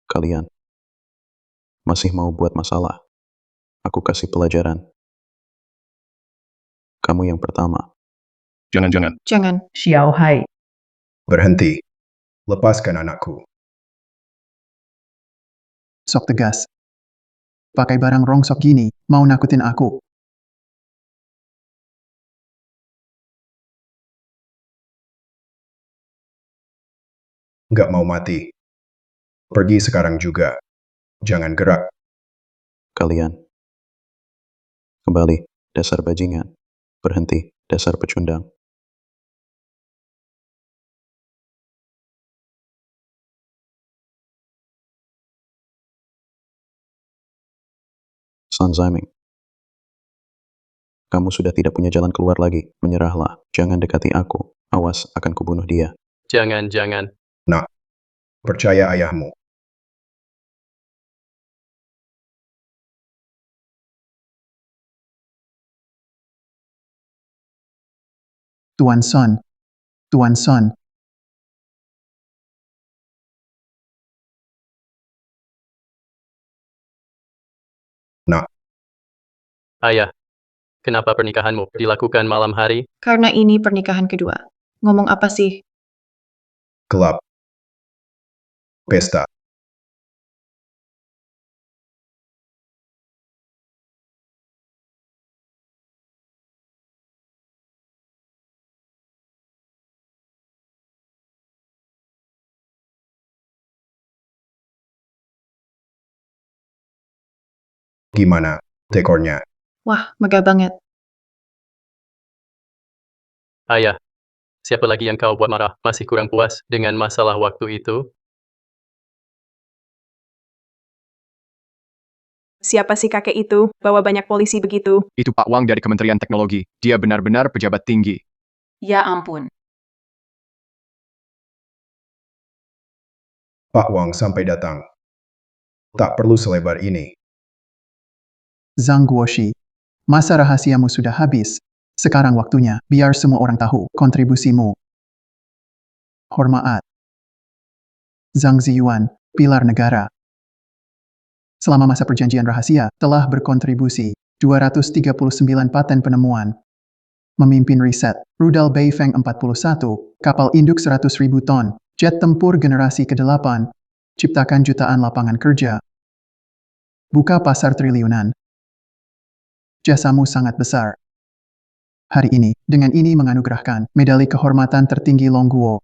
J: Kalian masih mau buat masalah. Aku kasih pelajaran. Kamu yang pertama.
B: Jangan-jangan.
A: Jangan.
I: Xiao Hai.
D: Berhenti. Lepaskan anakku.
E: Sok tegas. Pakai barang rongsok gini, mau nakutin aku.
D: Nggak mau mati. Pergi sekarang juga. Jangan gerak.
J: Kalian. Kembali, dasar bajingan. Berhenti, dasar pecundang. Sun Ziming. Kamu sudah tidak punya jalan keluar lagi. Menyerahlah. Jangan dekati aku. Awas, akan kubunuh dia.
G: Jangan-jangan.
D: Nah, percaya ayahmu.
E: Tuan Sun. Tuan Sun.
D: Nah,
G: Ayah, kenapa pernikahanmu dilakukan malam hari?
A: Karena ini pernikahan kedua. Ngomong apa sih?
D: gelap. Pesta. Gimana dekornya?
A: Wah, megah banget.
G: Ayah, siapa lagi yang kau buat marah? Masih kurang puas dengan masalah waktu itu?
M: Siapa sih kakek itu? Bawa banyak polisi begitu.
H: Itu Pak Wang dari Kementerian Teknologi. Dia benar-benar pejabat tinggi.
L: Ya ampun.
D: Pak Wang sampai datang. Tak perlu selebar ini.
E: Zhang Guoshi. Masa rahasiamu sudah habis. Sekarang waktunya, biar semua orang tahu kontribusimu. Hormat. Zhang Ziyuan, pilar negara. Selama masa perjanjian rahasia, telah berkontribusi 239 paten penemuan. Memimpin riset, rudal Beifeng 41, kapal induk 100.000 ton, jet tempur generasi ke-8, ciptakan jutaan lapangan kerja. Buka pasar triliunan. jasamu sangat besar. Hari ini, dengan ini menganugerahkan medali kehormatan tertinggi Longguo.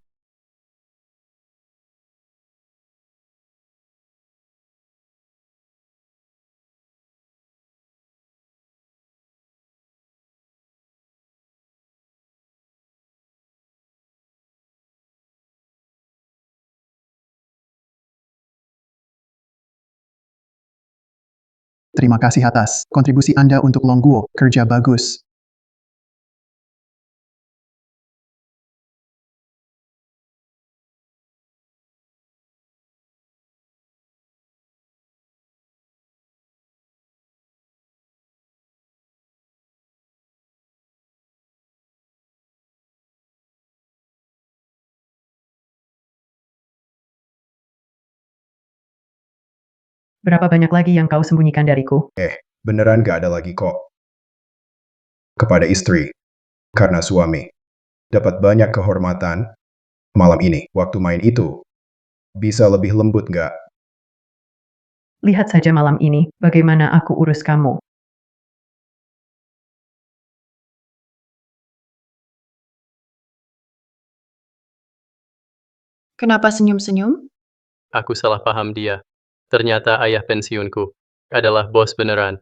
E: Terima kasih atas kontribusi Anda untuk Longguo. Kerja bagus.
I: Berapa banyak lagi yang kau sembunyikan dariku?
D: Beneran gak ada lagi kok. Kepada istri, karena suami, dapat banyak kehormatan. Malam ini, waktu main itu, bisa lebih lembut gak?
I: Lihat saja malam ini, bagaimana aku urus kamu.
A: Kenapa senyum-senyum?
G: Aku salah paham dia. Ternyata ayah pensiunku adalah bos beneran.